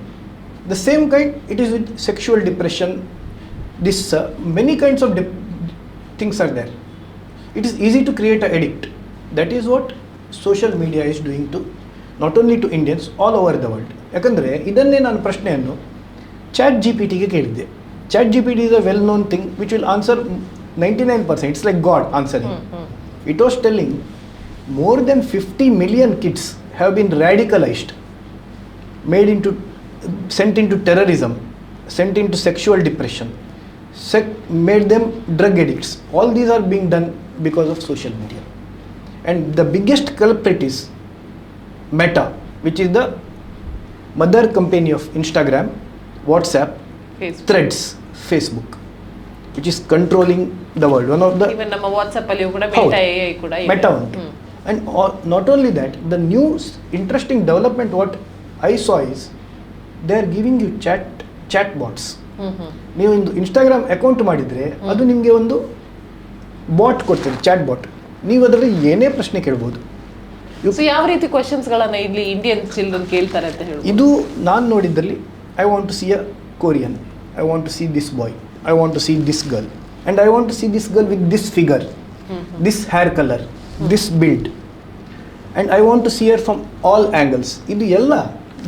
The same kind it is with sexual depression. This many kinds of things are there. It is easy to create an addict. That is what social media is doing to not only to Indians, all over the world. ಯಾಕಂದರೆ ಇದನ್ನೇ ನಾನು ಪ್ರಶ್ನೆಯನ್ನು chat G P ಟಿಗೆ ಕೇಳಿದ್ದೆ. Chat G P T is a well known thing which will answer 99%. It's like god answering. It was telling more then 50 million kids have been radicalized, sent into terrorism, sent into sexual depression, made them drug addicts. All these are being done because of social media. And the biggest culprit is Meta, which is the mother company of Instagram, WhatsApp, Threads, Facebook, which is controlling the world. One of the even ನಮ್ಮ WhatsApp ಅಲ್ಲಿ ಕೂಡ Meta AI ಕೂಡ ಇದೆ. Meta ಉಂಟು. And not only that, the new interesting development what I saw is they are giving you chat bots. ನೀವು ಒಂದು Instagram account ಮಾಡಿದರೆ ಅದು ನಿಮಗೆ ಒಂದು ಬಾಟ್ ಕೊಡ್ತಾರೆ, ಚಾಟ್ ಬಾಟ್. ನೀವು ಅದರಲ್ಲಿ ಏನೇ ಪ್ರಶ್ನೆ ಕೇಳ್ಬೋದು. ಸೊ ಯಾವ ರೀತಿ ಕ್ವೆಶ್ಚನ್ಸ್ಗಳನ್ನ ಇಲ್ಲಿ ಇಂಡಿಯನ್ ಚಿಲ್ಡ್ರನ್ ಕೇಳ್ತಾರೆ ಅಂತ ಹೇಳಿ? ಇದು ನಾನು ನೋಡಿದ್ದಲ್ಲಿ, I want to see a Korean, I want to see this boy, I want to see this girl, and I want to see this girl with this figure, this hair colour, this build, and I want to see her from all angles. ಇದು ಎಲ್ಲ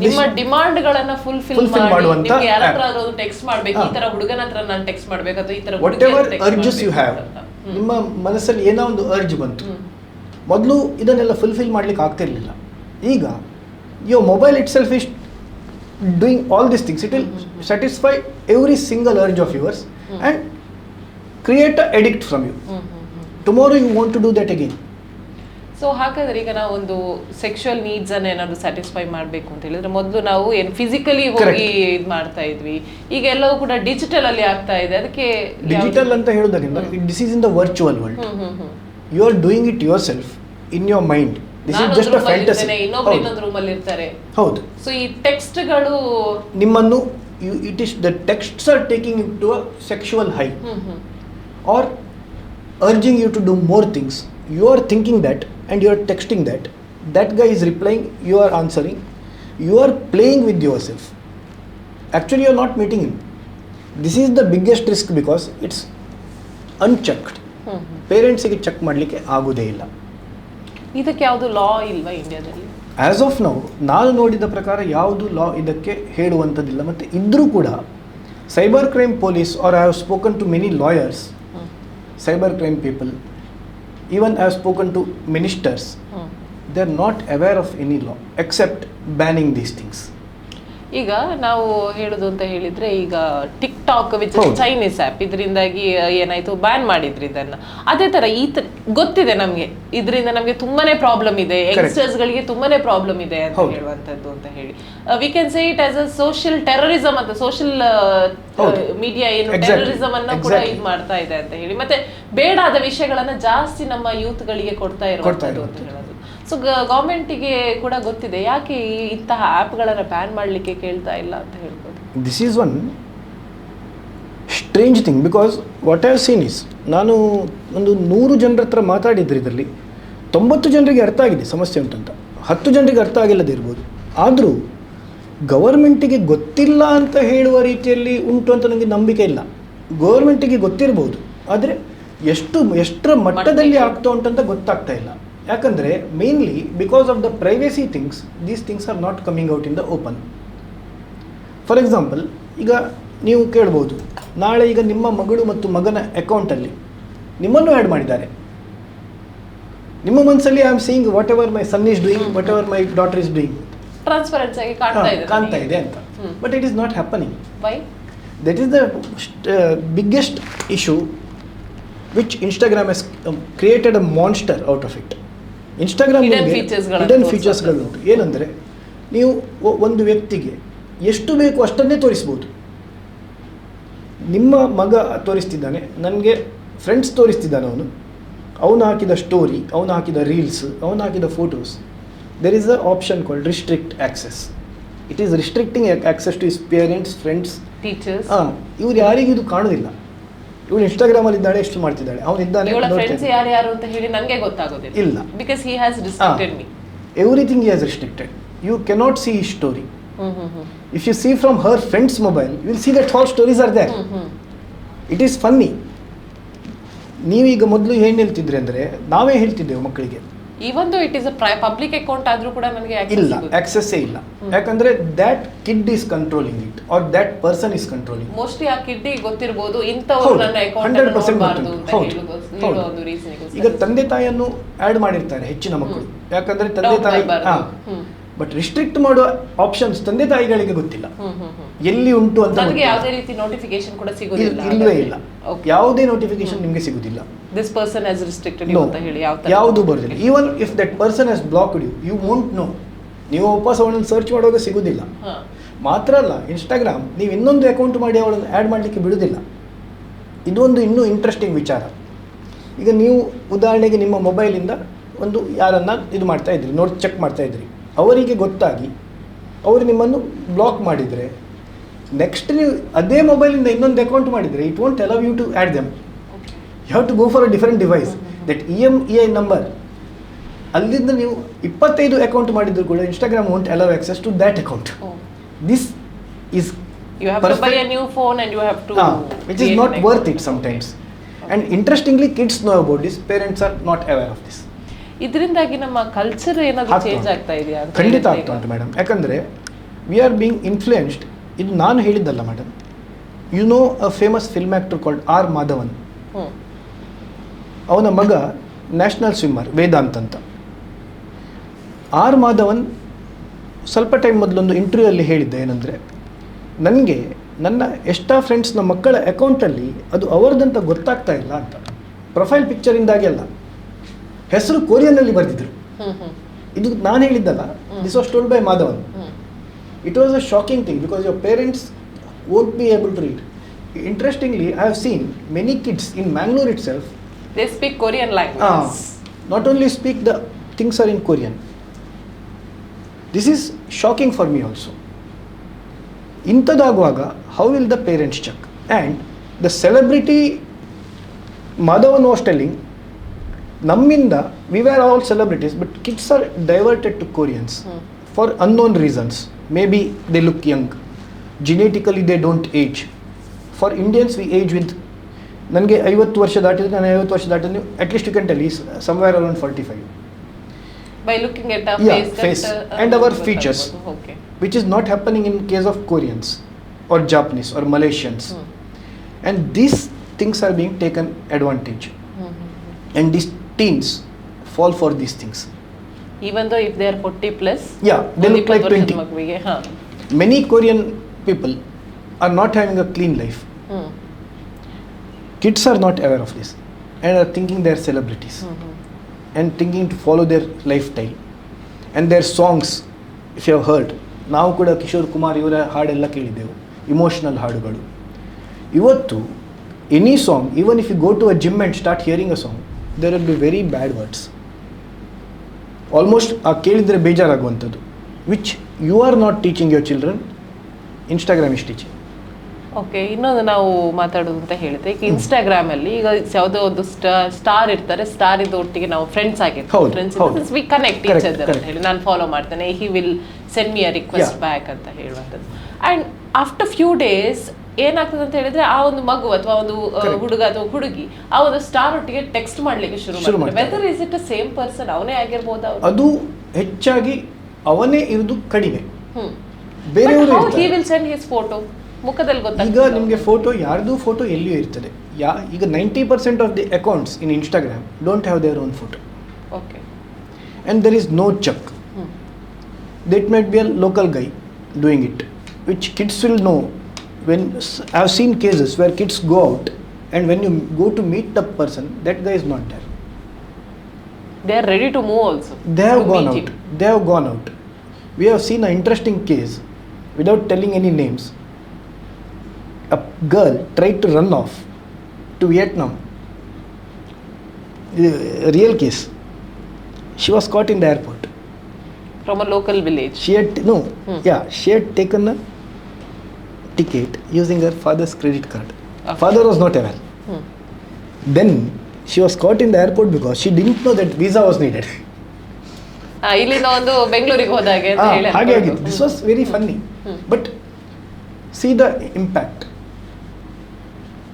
ನಿಮ್ಮ ಡಿಮಾಂಡ್ಗಳನ್ನ fulfil ಮಾಡುವಂತ, ಯಾರ ಹತ್ರ ಒಂದು text ಮಾಡಬೇಕು, ಈ ತರ ಹುಡುಗನ ಹತ್ರ ನಾನು ಟೆಕ್ಸ್ಟ್ ಮಾಡಬೇಕು ಅಥವಾ ಈ ತರ whatever urges you have, ನಿಮ್ಮ ಮನಸ್ಸಲ್ಲಿ ಏನೋ ಒಂದು ಅರ್ಜ್ ಬಂತು. ಮೊದಲು ಇದನ್ನೆಲ್ಲ ಫುಲ್ಫಿಲ್ ಮಾಡಲಿಕ್ಕೆ ಆಗ್ತಿರಲಿಲ್ಲ. ಈಗ your mobile itself is doing all these things. It will satisfy every single urge of yours and create an addict from you. Tomorrow you want to do that again. So ಹಾಗಾದ್ರೆ ಈಗ ನಾವು ಒಂದು sexual needs ಅನ್ನ ಏನಾದ್ರು satisfy ಮಾಡಬೇಕು ಅಂತ ಹೇಳಿದ್ರೆ ಮೊದಲು ನಾವು ಏನು ಫಿಸಿಕಲಿ ಹೋಗಿ ಇದು ಮಾಡ್ತಾ ಇದ್ವಿ, ಈಗ ಎಲ್ಲವೂ ಕೂಡ ಡಿಜಿಟಲ್ ಅಲ್ಲಿ ಆಗ್ತಾ ಇದೆ. ಅದಕ್ಕೆ ಡಿಜಿಟಲ್ ಅಂತ ಹೇಳೋದ್ರಿಂದ this is in the virtual world. You are doing it yourself in your mind. This is just a fantasy. ಇನ್ನೊಬ್ರು ಇನ್ನೊಂದು ರೂಮ್ ಅಲ್ಲಿ ಇರ್ತಾರೆ. ಹೌದು. ಸೊ ಈ ಟೆಕ್ಸ್ಟ್ಗಳು ನಿಮ್ಮನ್ನು it is the texts are taking you to a sexual high or urging you to do more things. You are thinking that and you are texting that. That guy is replying, you are answering. You are playing with yourself. Actually you are not meeting him. This is the biggest risk because it's unchecked. Parents ಗೆ check ಮಾಡಲಿಕ್ಕೆ ಆಗೋದೇ ಇಲ್ಲ. ಇದಕ್ಕೆ ಯಾವುದು ಲಾ ಇಲ್ವಾ ಇಂಡಿಯಾದಲ್ಲಿ? As of now ನಾನು ನೋಡಿದ ಪ್ರಕಾರ ಯಾವುದು ಲಾ ಇದಕ್ಕೆ ಹೇಳುವಂಥದ್ದಿಲ್ಲ. ಮತ್ತು ಇದ್ರೂ ಕೂಡ cyber crime police or I have spoken to many lawyers, cyber crime people, even I have spoken to ministers, they are not aware of any law except banning these things. ಈಗ ನಾವು ಹೇಳೋದು ಅಂತ ಹೇಳಿದ್ರೆ, ಈಗ tick talk which Chinese app, ಇದರಿಂದಾಗಿ ಏನಾಯ್ತು, ban ಮಾಡಿದ್ರು ಇದನ್ನ. ಅದೇ ತರ ಗೊತ್ತಿದೆ ನಮಗೆ, ಇದರಿಂದ ನಮಗೆ ತುಂಬಾನೇ ಪ್ರಾಬ್ಲಮ್ ಇದೆ, ಯಂಗ್ಸ್ಟರ್ಸ್ ಗಳಿಗೆ ತುಂಬಾನೇ ಪ್ರಾಬ್ಲಮ್ ಇದೆ ಅಂತ ಹೇಳುವಂತದ್ದು ಅಂತ ಹೇಳಿ we can say it as a social terrorism ಅಂತ. ಸೋಷಿಯಲ್ ಮೀಡಿಯಾ ಏನು ಟೆರರಿಸಮ್ ಅನ್ನ ಕೂಡ ಇದು ಮಾಡ್ತಾ ಇದೆ ಅಂತ ಹೇಳಿ, ಮತ್ತೆ ಬೇಡಾದ ವಿಷಯಗಳನ್ನ ಜಾಸ್ತಿ ನಮ್ಮ ಯೂತ್ ಗಳಿಗೆ ಕೊಡ್ತಾ ಇರುವಂತದ್ದು ಅಂತ ಹೇಳೋದು. ಸೊ ಗೌರ್ಮೆಂಟಿಗೆ ಕೂಡ ಗೊತ್ತಿದೆ, ಯಾಕೆ ಇಂತಹ ಆ್ಯಪ್ಗಳನ್ನು ಬ್ಯಾನ್ ಮಾಡಲಿಕ್ಕೆ ಕೇಳ್ತಾ ಇಲ್ಲ ಅಂತ ಹೇಳ್ಬೋದು. This is one strange thing because what I have scene is, ನಾನು ಒಂದು 100 ಜನರ ಹತ್ರ ಮಾತಾಡಿದ್ರೆ ಇದರಲ್ಲಿ 90 ಜನರಿಗೆ ಅರ್ಥ ಆಗಿದೆ ಸಮಸ್ಯೆ ಉಂಟಂತ, 10 ಜನರಿಗೆ ಅರ್ಥ ಆಗಿಲ್ಲದೆ ಇರ್ಬೋದು. ಆದರೂ ಗವರ್ಮೆಂಟಿಗೆ ಗೊತ್ತಿಲ್ಲ ಅಂತ ಹೇಳುವ ರೀತಿಯಲ್ಲಿ ಉಂಟು ಅಂತ ನನಗೆ ನಂಬಿಕೆ ಇಲ್ಲ. ಗೌರ್ಮೆಂಟಿಗೆ ಗೊತ್ತಿರ್ಬೋದು, ಆದರೆ ಎಷ್ಟರ ಮಟ್ಟದಲ್ಲಿ ಆಗ್ತಾ ಉಂಟಂತ ಗೊತ್ತಾಗ್ತಾ ಇಲ್ಲ. ಯಾಕಂದರೆ mainly because of the privacy things, these things are not coming out in the open. For example, ಈಗ ನೀವು ಕೇಳ್ಬೋದು, ನಾಳೆ ಈಗ ನಿಮ್ಮ ಮಗಳು ಮತ್ತು ಮಗನ ಅಕೌಂಟಲ್ಲಿ ನಿಮ್ಮನ್ನು ಆ್ಯಡ್ ಮಾಡಿದ್ದಾರೆ. ನಿಮ್ಮ ಮನಸ್ಸಲ್ಲಿ I am seeing whatever my son is doing, whatever my daughter is doing, transparence ಆಗಿ ಕಾಣ್ತಾ ಇದೆ ಅಂತ. But it is not happening. Why? That is the biggest issue which Instagram has created a monster out of it. Instagram Hidden ಫೀಚರ್ಸ್ಗಳು ಉಂಟು. ಏನಂದರೆ ನೀವು ಒಂದು ವ್ಯಕ್ತಿಗೆ ಎಷ್ಟು ಬೇಕು ಅಷ್ಟನ್ನೇ ತೋರಿಸ್ಬೋದು. ನಿಮ್ಮ ಮಗ ತೋರಿಸ್ತಿದ್ದಾನೆ, ನನಗೆ ಫ್ರೆಂಡ್ಸ್ ತೋರಿಸ್ತಿದ್ದಾನೆ, ಅವನು ಹಾಕಿದ ಸ್ಟೋರಿ, ಅವನು ಹಾಕಿದ ರೀಲ್ಸ್, ಅವನು ಹಾಕಿದ photos, there is a option called restrict access. It is restricting access to his parents, friends, teachers. ಇವ್ರು ಯಾರಿಗೂ ಇದು ಕಾಣೋದಿಲ್ಲ. ಇವಳು ಇನ್ಸ್ಟಾಗ್ರಾಮಲ್ಲಿ ಇದ್ದಾಳೆ, ಎಷ್ಟು ಮಾಡ್ತಿದ್ದಾಳೆ, ಅವನಿದ್ದಾನೆ, ಫ್ರೆಂಡ್ಸ್ ಯಾರು ಅಂತ ಹೇಳಿ ನನಗೆ ಗೊತ್ತಾಗೋದಿಲ್ಲ. ಇಲ್ಲ, because he has restricted me. Everything he has restricted. You cannot see his story. If you see from her friends mobile, you will see that all stories are there. It is funny. ನೀವೀಗ ಮೊದಲು ಏನು ಹೇಳ್ತಿದ್ರಿ ಅಂದರೆ, ನಾವೇ ಹೇಳ್ತಿದ್ದೆವು ಮಕ್ಕಳಿಗೆ, even though it is a public account ಆದ್ರೂ ಕೂಡ ನನಗೆ ಇಲ್ಲ, ಆಕ್ಸೆಸ್ಸೇ ಇಲ್ಲ. ಯಾಕಂದ್ರೆ that kid is controlling it, or that person is controlling. Mostly ಆ ಕಿಡ್ಡಿಗೆ ಗೊತ್ತಿರಬಹುದು ಇಂಥವ್ರು ನನ್ನ ಅಕೌಂಟ್ ಅನ್ನು ನೋಡಬಾರದು ಅಂತ ಹೇಳೋ ಒಂದು ರೀಸನ್. ಈಗ ತಂದೆ ತಾಯಿಯನ್ನು ಆಡ್ ಮಾಡಿರ್ತಾರೆ ಹೆಚ್ಚಿನ ಮಕ್ಕಳು, ಯಾಕಂದ್ರೆ ತಂದೆ ತಾಯಿ. ಬಟ್ ರಿಸ್ಟ್ರಿಕ್ಟ್ ಮಾಡುವ ಆಪ್ಷನ್ಸ್ ತಂದೆ ತಾಯಿಗಳಿಗೆ ಗೊತ್ತಿಲ್ಲ ಎಲ್ಲಿ ಉಂಟು ಅಂತ. ನನಗೆ ಯಾವುದೇ ರೀತಿ ನೋಟಿಫಿಕೇಶನ್ ಕೂಡ ಸಿಗೋದಿಲ್ಲ. ಇಲ್ಲವೇ ಇಲ್ಲ, ಯಾವುದೇ ನೋಟಿಫಿಕೇಶನ್ ನಿಮಗೆ ಸಿಗುದಿಲ್ಲ. ದಿಸ್ ಪರ್ಸನ್ ಹ್ಯಾಸ್ ರಿಸ್ಟ್ರಿಕ್ಟೆಡ್ ಅಂತ ಹೇಳಿ ಯಾವುದು ಬರೋದಿಲ್ಲ. Even if that person has blocked you, you won't know. ನೀವು ವಾಪಸ್ ಅವಳನ್ನು ಸರ್ಚ್ ಮಾಡುವಾಗ ಸಿಗುದಿಲ್ಲ. ಮಾತ್ರ ಅಲ್ಲ, ಇನ್ಸ್ಟಾಗ್ರಾಮ್ ನೀವು ಇನ್ನೊಂದು ಅಕೌಂಟ್ ಮಾಡಿ ಅವಳನ್ನು ಆ್ಯಡ್ ಮಾಡಲಿಕ್ಕೆ ಬಿಡುವುದಿಲ್ಲ. ಇದೊಂದು ಇನ್ನೂ ಇಂಟ್ರೆಸ್ಟಿಂಗ್ ವಿಚಾರ. ಈಗ ನೀವು ಉದಾಹರಣೆಗೆ ನಿಮ್ಮ ಮೊಬೈಲಿಂದ ಒಂದು ಯಾರನ್ನು ಇದು ಮಾಡ್ತಾ ಇದ್ರಿ, ಚೆಕ್ ಮಾಡ್ತಾ ಇದ್ರಿ, ಅವರಿಗೆ ಗೊತ್ತಾಗಿ ಅವರು ನಿಮ್ಮನ್ನು ಬ್ಲಾಕ್ ಮಾಡಿದರೆ, ನೆಕ್ಸ್ಟ್ ನೀವು ಅದೇ ಮೊಬೈಲಿಂದ ಇನ್ನೊಂದು ಅಕೌಂಟ್ ಮಾಡಿದರೆ, it won't allow you to add them. You have to go for a different device. That EMEI number, ಅಲ್ಲಿಂದ ನೀವು 25 ಅಕೌಂಟ್ ಮಾಡಿದ್ರು ಕೂಡ Instagram won't allow access to that account. This is you have to buy a new phone and you have to which is not worth it sometimes. And interestingly, kids know about this, parents are not aware of this. ಇದರಿಂದಾಗಿ ನಮ್ಮ culture ಏನಾದರೂ change ಆಗ್ತಾ ಇದೆಯಾ? ಖಂಡಿತ ಆಗ್ತಾ ಉಂಟು madam. ಯಾಕಂದರೆ we are being influenced. ಇದು ನಾನು ಹೇಳಿದ್ದಲ್ಲ madam. You know a famous film actor called R. Madhavan. ಅವನ ಮಗ ನ್ಯಾಷನಲ್ ಸ್ವಿಮ್ಮರ್ ವೇದಾಂತ್ ಅಂತ. R. ಮಾಧವನ್ ಸ್ವಲ್ಪ ಟೈಮ್ ಮೊದಲೊಂದು ಇಂಟರ್ವ್ಯೂಯಲ್ಲಿ ಹೇಳಿದ್ದೆ ಏನಂದರೆ, ನನಗೆ ನನ್ನ ಎಷ್ಟೋ ಫ್ರೆಂಡ್ಸ್ನ ಮಕ್ಕಳ ಅಕೌಂಟಲ್ಲಿ ಅದು ಅವರದಂತ ಗೊತ್ತಾಗ್ತಾ ಇಲ್ಲ ಅಂತ. ಪ್ರೊಫೈಲ್ ಪಿಕ್ಚರಿಂದಾಗಿ ಅಲ್ಲ, ಹೆಸರು ಕೊರಿಯನ್ನಲ್ಲಿ ಬರೆದಿದ್ರು. ಇದು ನಾನು ಹೇಳಿದ್ದಲ್ಲ, this was told by Madhavan. It was a shocking thing because your parents won't be able to read. Interestingly, I have seen many kids in Mangalore itself, they speak Korean language. Not only speak, the things are in Korean. This is shocking for me also. ಇಂಥದ್ದಾಗುವಾಗ how will the parents check? And the celebrity Madhavan was telling, ನಮ್ಮಿಂದ we were all celebrities, but kids are diverted to Koreans for unknown reasons. Maybe they look young, genetically they don't age. For Indians we age with, ನನಗೆ 50 ವರ್ಷ ದಾಟಿದ್ರೆ, ನಾನು 50 ವರ್ಷ ದಾಟಿದ್ರೆ, at least you can tell is somewhere around 45. By looking at our face and our features, okay, which is not happening in case of Koreans or Japanese or Malaysians. And these things are being taken advantage. And these teens fall for these things. Even though if they are 40 plus, yeah, they look like 20. Many Korean people are not having a clean life. Kids are not aware of this and are thinking they are celebrities and thinking to follow their lifestyle. And their songs, if you have heard, ನಾವು ಕೂಡ ಕಿಶೋರ್ ಕುಮಾರ್ ಇವರ ಹಾಡೆಲ್ಲ ಕೇಳಿದ್ದೆವು, emotional ಹಾಡುಗಳು. ಇವತ್ತು any song, even if you go to a gym and start hearing a song, there will be very bad words. Almost ಆ ಕೇಳಿದರೆ ಬೇಜಾರಾಗುವಂಥದ್ದು, which you are not teaching your children, Instagram is teaching. Okay, ಇನ್ನೊಂದು ನಾವು ಮಾತಾಡೋದು ಅಂತ ಹೇಳಿದ್ರೆ ಈಗ Instagram ಅಲ್ಲಿ ಈಗ ಯಾವುದೋ ಒಂದು ಸ್ಟಾರ್ ಇರ್ತಾರೆ, ಸ್ಟಾರ್ ಇದ್ದ ಒಟ್ಟಿಗೆ ನಾವು ಫ್ರೆಂಡ್ಸ್ ಆಗಿರ್ತೀವಿ, friends we connect each other ಅಂತ ಹೇಳಿ, ನಾನು ಫಾಲೋ ಮಾಡ್ತೇನೆ, he will send me a request back ಅಂತ ಹೇಳುವಂಥದ್ದು. ಆ್ಯಂಡ್ ಆಫ್ಟರ್ ಫ್ಯೂ ಡೇಸ್ ಏನಾಗ್ತದೆ ಅಂತ ಹೇಳಿದ್ರೆ ಆ ಒಂದು ಮಗು ಅಥವಾ ಒಂದು ಹುಡುಗ ಅಥವಾ ಹುಡುಗಿ ಆ ಒಂದು ಸ್ಟಾರ್ ಒಟ್ಟಿಗೆ ಟೆಕ್ಸ್ಟ್ ಮಾಡ್ಲಿಕ್ಕೆ ಶುರು ಮಾಡ್ತಾರೆ. Whether is it same person, ಅವನೇ ಆಗಿರ್ಬೋದಾ? ಅದು ಹೆಚ್ಚಾಗಿ ಅವನೇ ಇರುವುದು ಕಡಿಮೆ, ಬೇರೆಯವರು he will send his photo ಮುಖದಲ್ಲಿ ಗೊತ್ತಾಗ್ತದೆ. ಈಗ ನಿಮಗೆ ಫೋಟೋ ಯಾರ್ದು ಫೋಟೋ ಎಲ್ಲಿಯೂ ಇರ್ತದೆ. ಈಗ 90% of the accounts in Instagram don't have their own photo. Okay, and there is no check. That might be a local guy doing it, which kids will know. When I have seen cases where kids go out and when you go to meet the person, that guy is not there. They are ready to move also. They have gone out. They have gone out. We have seen an interesting case, without telling any names. A girl tried to run off to Vietnam. A real case. She was caught in the airport. From a local village. She had taken a ticket using her father's credit card. Okay. Father was not aware. Then she was caught in the airport because she didn't know that visa was needed. ಇಲ್ಲಿಂದ ಒಂದು ಬೆಂಗಳೂರಿಗೆ ಹೋದಾಗೆ ಅಂತ ಹೇಳಿ ಹಾಗೆ ಆಗಿತ್ತು. This was very funny. But see the impact.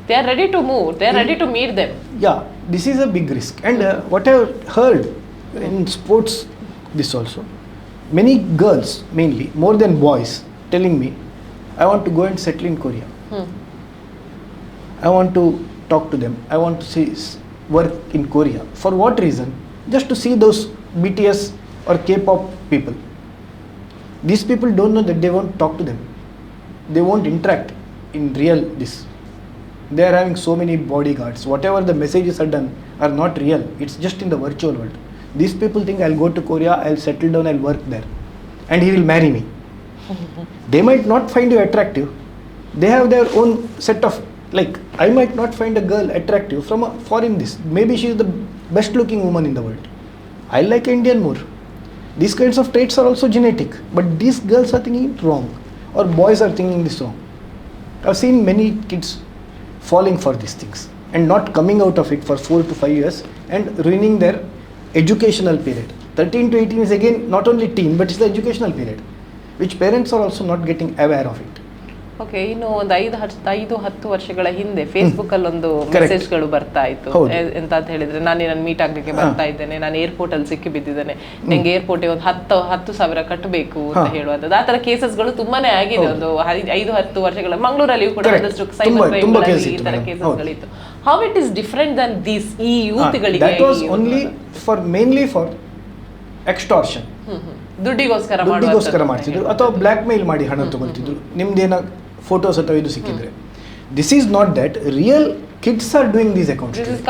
They are ready to move. They are ready to meet them. Yeah, this is a big risk. And what I have heard in sports, this also, many girls mainly, more than boys, telling me, I want to go and settle in Korea. I want to talk to them. I want to work in Korea. For what reason? Just to see those BTS or K-pop people. These people don't know that they won't talk to them. They won't interact in real this. They are having so many bodyguards. Whatever the messages are done are not real. It's just in the virtual world. These people think I'll go to Korea, I'll settle down, I'll work there. And he will marry me. They might not find you attractive. They have their own set of, like, I might not find a girl attractive from a foreign this. Maybe she is the best looking woman in the world. I like Indian more. These kinds of traits are also genetic. But these girls are thinking it wrong. Or boys are thinking this wrong. I've seen many kids falling for these things and not coming out of it for 4 to 5 years and ruining their educational period. 13 to 18 is again not only teen, but it's the educational period, which parents are also not getting aware of it. Okay, ಇನ್ನು ಒಂದು 5-10 ವರ್ಷಗಳ ಹಿಂದೆ Facebook ಅಲ್ಲಿ ಒಂದು ಮೆಸೇಜ್ಗಳು ಬರ್ತಾ ಇತ್ತು. ಎಂತ ಅಂತ ಹೇಳಿದ್ರೆ, ನಾನು ನಿನ್ನ ಮೀಟ್ ಆಗ್ಲಿಕ್ಕೆ ಬರ್ತಾ ಇದ್ದೇನೆ, ನಾನು ಏರ್ಪೋರ್ಟ್ ಅಲ್ಲಿ ಸಿಕ್ಕಿ ಬಿದ್ದಿದ್ದೇನೆ, ನಂಗೆ ಏರ್ಪೋರ್ಟ್ ಒಂದು 10,000 ಕಟ್ಟಬೇಕು ಅಂತ ಹೇಳುವಂಥದ್ದು. ಆ ತರ ಕೇಸಸ್ಗಳು ತುಂಬಾನೇ ಆಗಿದೆ. ಒಂದು 5-10 ವರ್ಷಗಳ ಮಂಗಳೂರಲ್ಲಿಯೂ ಕೂಡ ಒಂದಷ್ಟು ಸೈಬರ್ ಕ್ರೈಮ್ ಈ ತರ ಕೇಸಸ್ಗಳಿತ್ತು. How it is different than this ಈ ಯೂತ್ಗಳಿಗೆ? That was only for mainly for extortion. ದುಡ್ಡಿಗೋಸ್ಕರ ಮಾಡ್ತಿದ್ರು ಅಥವಾ ಬ್ಲ್ಯಾಕ್ ಮೇಲ್ ಮಾಡಿ ಹಣ ತಗೊಳ್ತಿದ್ರು. ನಿಮ್ದೇನ ಫೋಟೋಸ್ ಅಥವಾ ಇದು ಸಿಕ್ಕಿದ್ರೆ. This is not that. Real kids are doing these accounts. This is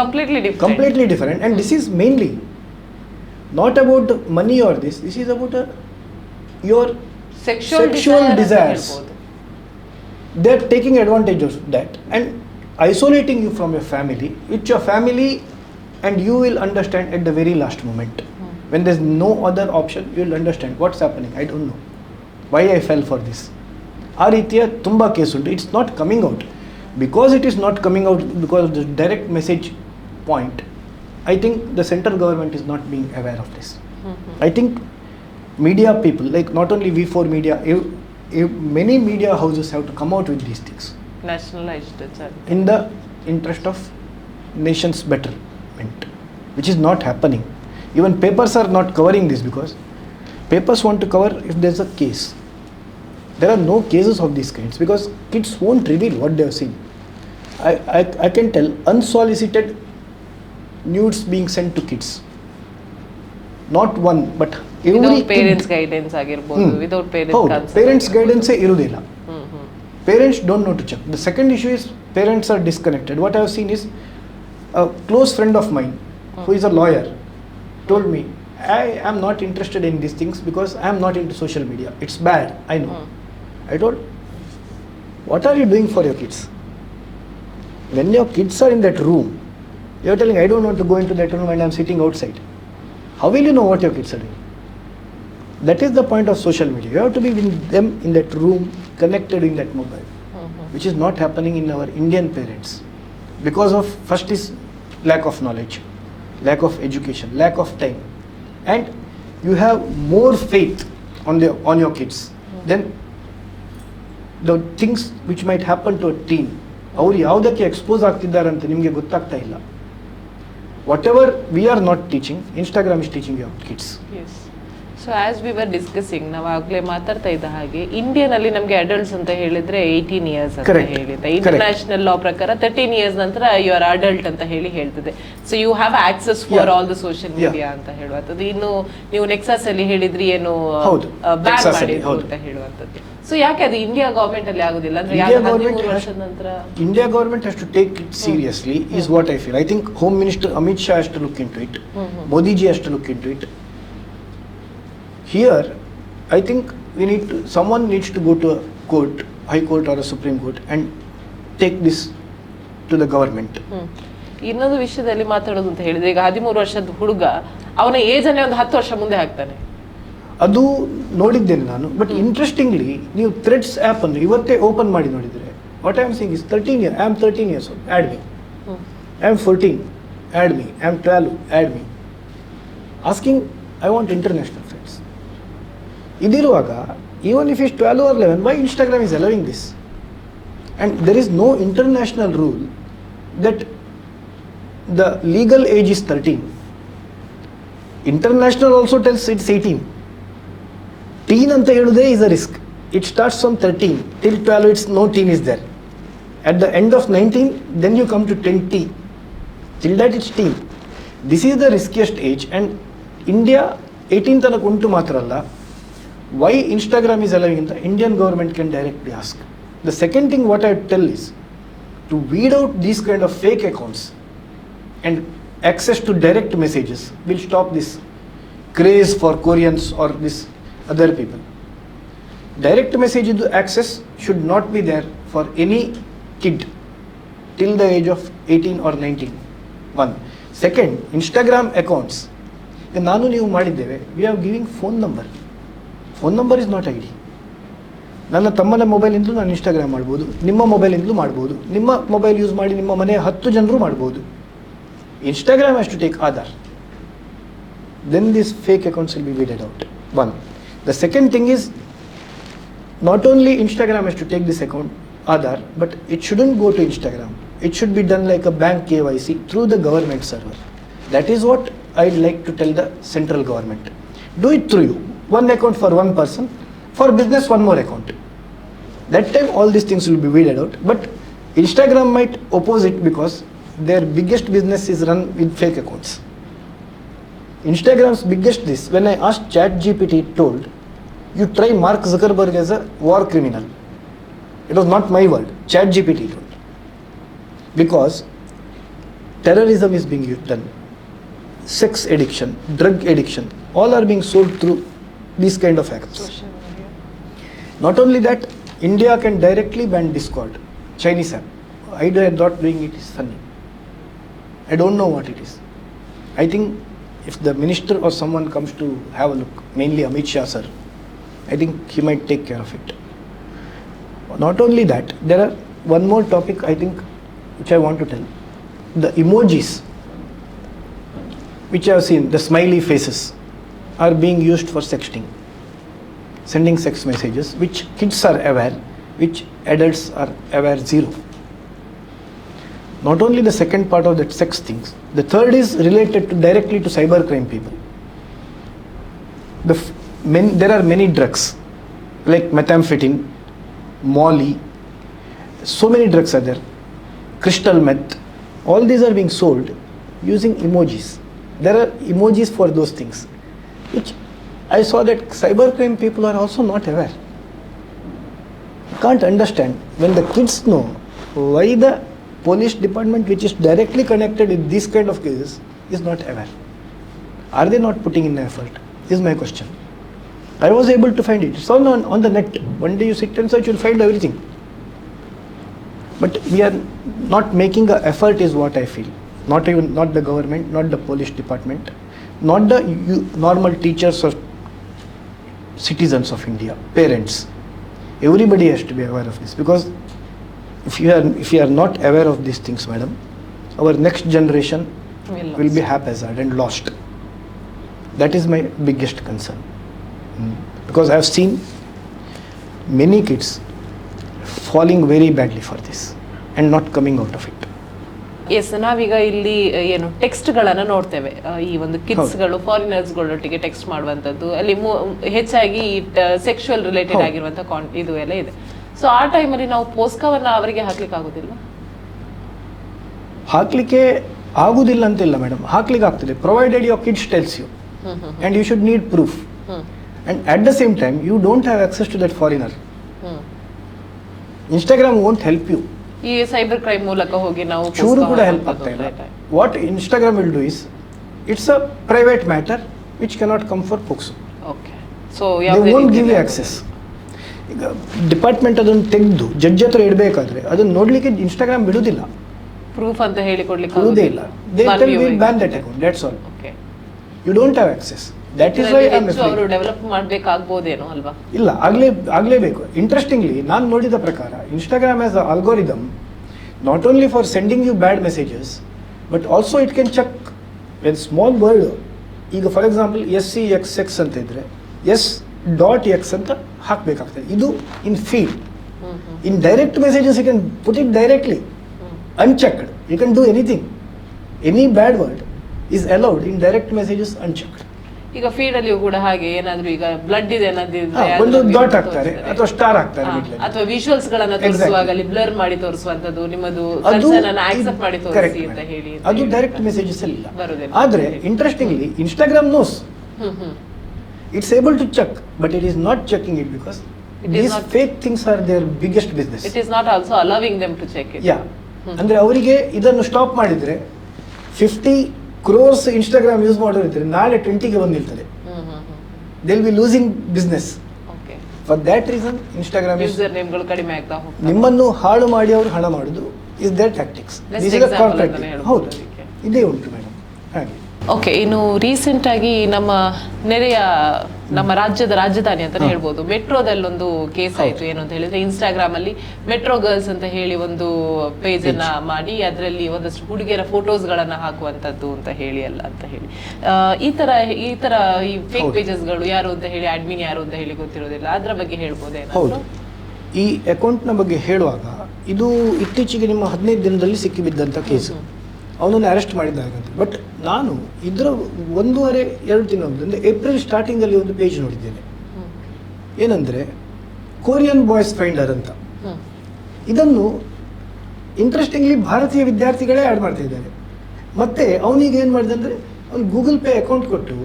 completely different. And this is mainly not about money or this. This is about your sexual desires. They are taking advantage of that and isolating you from your family, which your family and you will understand at the very last moment. When there's no other option, you will understand what's happening. I don't know why I fell for this. ಆ ರೀತಿಯ ತುಂಬ case ಉಂಟು. It's not coming out because it is not coming out because of the direct message point. I think the central government is not being aware of this. I think media people, like not only V4 media, many media houses have to come out with these things. Nationalized in the interest of nation's betterment, which is not happening. Even papers are not covering this because papers want to cover if there's a case. There are no cases of these kinds because kids won't reveal what they have seen. I can tell unsolicited nudes being sent to kids. Not one, but every without parents' guidance ಆಗಿರಬಹುದು, without parents' consent. Parents' guidance ಇರುವುದಿಲ್ಲ. Parents don't know to check. The second issue is parents are disconnected. What I have seen is a close friend of mine who is a lawyer told me, I am not interested in these things because I am not into social media. It's bad, I know. I told, what are you doing for your kids? When your kids are in that room, you are telling, I don't want to go into that room and I am sitting outside. how will you know what your kids are doing? That is the point of social media. You have to be with them in that room, connected in that mobile, which is not happening in our Indian parents. Because of, first is lack of knowledge, lack of education, lack of time. And you have more faith on your kids than the things which might happen to a teen. ಅವರು ಯಾವುದಕ್ಕೆ expose ಆಗ್ತಿದ್ದಾರೆ ಅಂತ ನಿಮಗೆ ಗೊತ್ತಾಗ್ತಾ ಇಲ್ಲ. Whatever we are not teaching, Instagram is teaching your kids. Yes. So as we were discussing, ನಾವು ಆಗಲೇ ಮಾತಾಡ್ತಾ ಇದ್ದ ಹಾಗೆ ಇಂಡಿಯನಲ್ಲಿ ನಮಗೆ ಅಡಲ್ಟ್ಸ್ ಅಂತ ಹೇಳಿದ್ರೆ 18 ಇಯರ್ಸ್ ಅಂತ Correct. ಹೇಳಿದೆ. ಇಂಟರ್ನ್ಯಾಷನಲ್ ಲಾ ಪ್ರಕಾರ 13 ಇಯರ್ಸ್ ನಂತರ ಯು ಆರ್ ಅಡಲ್ಟ್ ಅಂತ ಹೇಳ್ತದೆ. So you have access for all the social media ಅಂತ ಹೇಳುವಂಥದ್ದು. ಇನ್ನು ನೀವು ನೆಕ್ಸಸ್ ಅಲ್ಲಿ ಹೇಳಿದ್ರಿ ಏನು ಹೌದು, ಬ್ಯಾನ್ Nexus ಅಲ್ಲಿ, ಮಾಡಿದ್ರು ಹೌದು. ಅಂತ ಹೇಳುವಂಥದ್ದು. ಸೊ ಯಾಕೆ ಅದು ಇಂಡಿಯಾ ಗವರ್ಮೆಂಟ್ ಅಲ್ಲಿ ಆಗುದಿಲ್ಲ ಅಂದ್ರೆ India government 13 has- ವರ್ಷದ ನಂತರ India government has to take it seriously, is what I feel. I think Home Minister Amit Shah has to look into it. Modi ji has to look into it. Here, I think someone needs to go to a court, High Court or a Supreme Court, and take this to the government. ಇನ್ನೊಂದು ವಿಷಯದಲ್ಲಿ ಮಾತಾಡೋದು ಅಂತ ಹೇಳಿದ್ರೆ, ಈಗ 13 ವರ್ಷದ ಹುಡುಗ ಅವನ age ಅನ್ನೇ ಒಂದು 10 ವರ್ಷ ಮುಂದೆ ಹಾಕ್ತಾನೆ. ಅದು ನೋಡಿದ್ದೇನೆ ನಾನು. ಬಟ್ ಇಂಟ್ರೆಸ್ಟಿಂಗ್ಲಿ ನೀವು ಥ್ರೆಡ್ಸ್ ಆ್ಯಪ್ ಅನ್ನು ಇವತ್ತೇ ಓಪನ್ ಮಾಡಿ ನೋಡಿದರೆ, what I am saying is 13 years, I am 13 years old, add me. I am 14, add me. I am 12, add me. Asking I want international friends. ಇದಿರುವಾಗ even if it's 12 or 11, why Instagram is allowing this? And there is no international rule that the legal age is 13. International also tells it's 18. Teen anta helude is a risk. It starts from 13 till 12, it's no teen is there. At the end of 19, then you come to 20. Till that it's teen. This is the riskiest age, and India 18 ತನಕ ಉಂಟು ಮಾತ್ರ ಅಲ್ಲ. Why Instagram is allowing it, the Indian government can directly ask. The second thing what I tell is to weed out these kind of fake accounts and access to direct messages will stop this craze for Koreans or this other people. Direct message access should not be there for any kid till the age of 18 or 19. One. Second, Instagram accounts. ನಾನು ನೀವು ಮಾಡಿದ್ದೇವೆ, we are giving phone number. Phone number is not I D. ನನ್ನ ತಮ್ಮನ ಮೊಬೈಲಿಂದಲೂ ನಾನು Instagram ಮಾಡ್ಬೋದು, ನಿಮ್ಮ ಮೊಬೈಲಿಂದಲೂ ಮಾಡ್ಬೋದು, ನಿಮ್ಮ ಮೊಬೈಲ್ ಯೂಸ್ ಮಾಡಿ ನಿಮ್ಮ ಮನೆಯ 10 ಜನರು ಮಾಡ್ಬೋದು. Instagram has to take Aadhaar. Then these fake accounts will be weeded out. One. The second thing is, not only Instagram has to take this account, Aadhaar, but it shouldn't go to Instagram. It should be done like a bank KYC through the government server. That is what I'd like to tell the central government. Do it through you. One account for one person, for business one more account. That time all these things will be weeded out. But Instagram might oppose it because their biggest business is run with fake accounts. Instagram's biggest this, when I asked ChatGPT, it told, you try Mark Zuckerberg as a war criminal. It was not my word, ChatGPT told. Because terrorism is being done, sex addiction, drug addiction, all are being sold through these kind of acts. Social media. Not only that, India can directly ban Discord, Chinese app. I thought doing it is funny. I don't know what it is. I think if the minister or someone comes to have a look, mainly Amit Shah sir, I think he might take care of it. Not only that, there are one more topic I think which I want to tell. The emojis which I have seen, the smiley faces, are being used for sexting, sending sex messages, which kids are aware, which adults are aware zero. Not only the second part of that sex things, the third is related to directly to cybercrime people. There are many drugs like methamphetamine, Molly, so many drugs are there, crystal meth, all these are being sold using emojis. There are emojis for those things, which I saw that cybercrime people are also not aware. Can't understand when the kids know why the police department, which is directly connected with these kind of cases, is not aware. Are they not putting in effort? Is my question. I was able to find it. It's all on the net. One day you sit and search, you'll find everything. But we are not making an effort, is what I feel. Not the government, not the police department. not the normal teachers or citizens of India, parents. Everybody has to be aware of this, because if you are not aware of these things, madam, our next generation will be haphazard and lost. That is my biggest concern. Because I have seen many kids falling very badly for this and not coming out of it. Yes, ನಾವೀಗ ಇಲ್ಲಿ ಏನು ಟೆಕ್ಸ್ಟ್ಗಳನ್ನು ನೋಡ್ತೇವೆ. ಈ ಒಂದು ಕಿಡ್ಸ್ಗಳು ಫಾರಿನರ್ಸ್ಗಳೊಟ್ಟಿಗೆ text ಮಾಡುವಂಥದ್ದು, ಅಲ್ಲಿ ಹೆಚ್ಚಾಗಿ sexual related ಆಗಿರುವಂಥ ಇದು ಎಲ್ಲ ಇದೆ. ಸೊ ಆ ಟೈಮಲ್ಲಿ ನಾವು ಪೋಸ್ಕವನ್ನ ಅವರಿಗೆ ಹಾಕ್ಲಿಕ್ಕೆ ಆಗೋದಿಲ್ಲ? ಹಾಕ್ಲಿಕ್ಕೆ ಆಗುದಿಲ್ಲ ಅಂತಿಲ್ಲ ಮೇಡಮ್, ಹಾಕ್ಲಿಕ್ಕೆ ಆಗ್ತದೆ, provided your kids tells you and you should need proof. And at the same time, you don't have access to that foreigner. Instagram won't help you. ಈ ಸೈಬರ್ ಕ್ರೈಮ್ ಮೂಲಕ ಹೋಗಿ ನಾವು ಚೂರು ಕೂಡ ಹೆಲ್ಪ್ ಆಗ್ತಾ ಇಲ್ಲ. What Instagram will do is, it's a private matter which cannot come for POCSO. Okay. So they won't give you access. ಈಗ department ಅದನ್ನು ತೆಗೆದು ಜಡ್ಜ್ ಹತ್ರ ಇಡಬೇಕಾದ್ರೆ ಅದನ್ನು ನೋಡ್ಲಿಕ್ಕೆ Instagram ಬಿಡುವುದಿಲ್ಲ, ಪ್ರೂಫ್ ಅಂತ ಹೇಳಿ ಕೊಡ್ಲಿಕ್ಕೆ ಬಿಡುವುದಿಲ್ಲ. They tell we'll ban that account, that's all. Okay. You don't have access. That is why I am afraid. ಅವರು ಡೆವಲಪ್ ಮಾಡಬೇಕಾಗಬಹುದೇನೋ ಅಲ್ವಾ? ಇಲ್ಲ, ಆಗಲೇಬೇಕು. ಇಂಟ್ರೆಸ್ಟಿಂಗ್ಲಿ ನಾನು ನೋಡಿದ ಪ್ರಕಾರ Instagram has an algorithm not only for sending you bad messages, but also it can check when small word, ಈಗ for example SCXX ಅಂತ ಇದ್ರೆ S.X ಅಂತ ಹಾಕಬೇಕಾಗ್ತದೆ. ಇದು in feed. In direct messages you can put it directly unchecked. You can do anything. Any bad word is allowed in direct messages unchecked. ಈಗ feed ಅಲ್ಲಿಯೂ ಕೂಡ ಹಾಗೆ ಏನಾದ್ರೂ ಈಗ ಬ್ಲಡ್ ಇದೆ ಒಂದು ಡಾಟ್ ಹಾಕ್ತಾರೆ ಅಥವಾ ಸ್ಟಾರ್ ಹಾಕ್ತಾರೆ, ಅಥವಾ ವಿಜುವಲ್ಸ್ ಗಳನ್ನ ತೋರಿಸುವಾಗ ಅಲ್ಲಿ ಬ್ಲರ್ ಮಾಡಿ ತೋರಿಸುವಂತದ್ದು, ನಿಮ್ಮದು ಕನ್ಸರ್ನ್ ಅನ್ನು ಆಕ್ಸೆಪ್ಟ್ ಮಾಡಿ ತೋರಿಸಿ ಅಂತ ಹೇಳಿ, ಅದು ಡೈರೆಕ್ಟ್ ಮೆಸೇಜಸ್ ಅಲ್ಲಿ ಇಲ್ಲ. ಆದ್ರೆ interestingly Instagram knows. It's able to check, but it is not checking it because these fake things are their biggest business. It is not also allowing them to check it. Yeah. ಅಂದ್ರೆ ಅವರಿಗೆ ಇದನ್ನು stop ಮಾಡಿದ್ರೆ 50 crores Instagram use ಮಾಡೋರಿದ್ರೆ ನಾಳೆ 20ಗೆ ಬಂದು ನಿಲ್ತದೆ. They will be losing business. Okay. For that reason Instagram is user name ಗಳು ಕಡಿಮೆ ಆಗ್ತಾ ಹೋಗ್ತವೆ. ನಿಮ್ಮನ್ನು ಹಾಳು ಮಾಡಿ ಅವರು ಹಣ ಮಾಡುದು is their tactics. This is a corporate. ಹೌದು, ಇದೇ ಉಂಟು ಮೇಡಮ್. ಹಾಗೆ. ಓಕೆ. ಇನ್ನು ರೀಸೆಂಟ್ ಆಗಿ ನಮ್ಮ ರಾಜ್ಯದ ರಾಜಧಾನಿ ಅಂತಾನೆ ಹೇಳ್ಬೋದು, ಮೆಟ್ರೋದಲ್ಲೊಂದು ಕೇಸ್ ಆಯ್ತು. ಏನು ಅಂತ ಹೇಳಿದ್ರೆ Instagram ಅಲ್ಲಿ ಮೆಟ್ರೋ ಗರ್ಲ್ಸ್ ಅಂತ ಹೇಳಿ ಒಂದು ಪೇಜ್ ಅನ್ನ ಮಾಡಿ ಅದರಲ್ಲಿ ಒಂದಷ್ಟು ಹುಡುಗಿಯರ ಫೋಟೋಸ್ ಗಳನ್ನ ಹಾಕುವಂತದ್ದು ಅಂತ ಹೇಳಿ ಅಲ್ಲ ಅಂತ ಹೇಳಿ ಈ ತರ ಈ ಫೇಕ್ ಪೇಜಸ್ ಗಳು ಯಾರು ಅಂತ ಹೇಳಿ, ಅಡ್ಮಿನ್ ಯಾರು ಅಂತ ಹೇಳಿ ಗೊತ್ತಿರೋದಿಲ್ಲ. ಅದ್ರ ಬಗ್ಗೆ ಹೇಳ್ಬೋದೇನೋ? ಹೌದು, ಈ ಅಕೌಂಟ್ನ ಬಗ್ಗೆ ಹೇಳುವಾಗ ಇದು ಇತ್ತೀಚೆಗೆ ನಿಮ್ಮ 15 ದಿನದಲ್ಲಿ ಸಿಕ್ಕಿಬಿದ್ದಂಥ ಕೇಸು. ಅವನನ್ನು ಅರೆಸ್ಟ್ ಮಾಡಿದ್ದಾಗಂತೆ. ಬಟ್ ನಾನು ಇದರ 1.5-2 ತಿಂಗಳಲ್ಲಿ ಏಪ್ರಿಲ್ ಸ್ಟಾರ್ಟಿಂಗಲ್ಲಿ ಒಂದು ಪೇಜ್ ನೋಡಿದ್ದೇನೆ. ಏನಂದರೆ ಕೊರಿಯನ್ ಬಾಯ್ಸ್ ಫೈಂಡರ್ ಅಂತ. ಇದನ್ನು ಇಂಟ್ರೆಸ್ಟಿಂಗ್ಲಿ ಭಾರತೀಯ ವಿದ್ಯಾರ್ಥಿಗಳೇ ಆ್ಯಡ್ ಮಾಡ್ತಾ ಇದ್ದಾರೆ. ಮತ್ತು ಅವನಿಗೆ ಏನು ಮಾಡಿದೆ ಅಂದರೆ, ಅವ್ನು ಗೂಗಲ್ ಪೇ ಅಕೌಂಟ್ ಕೊಟ್ಟು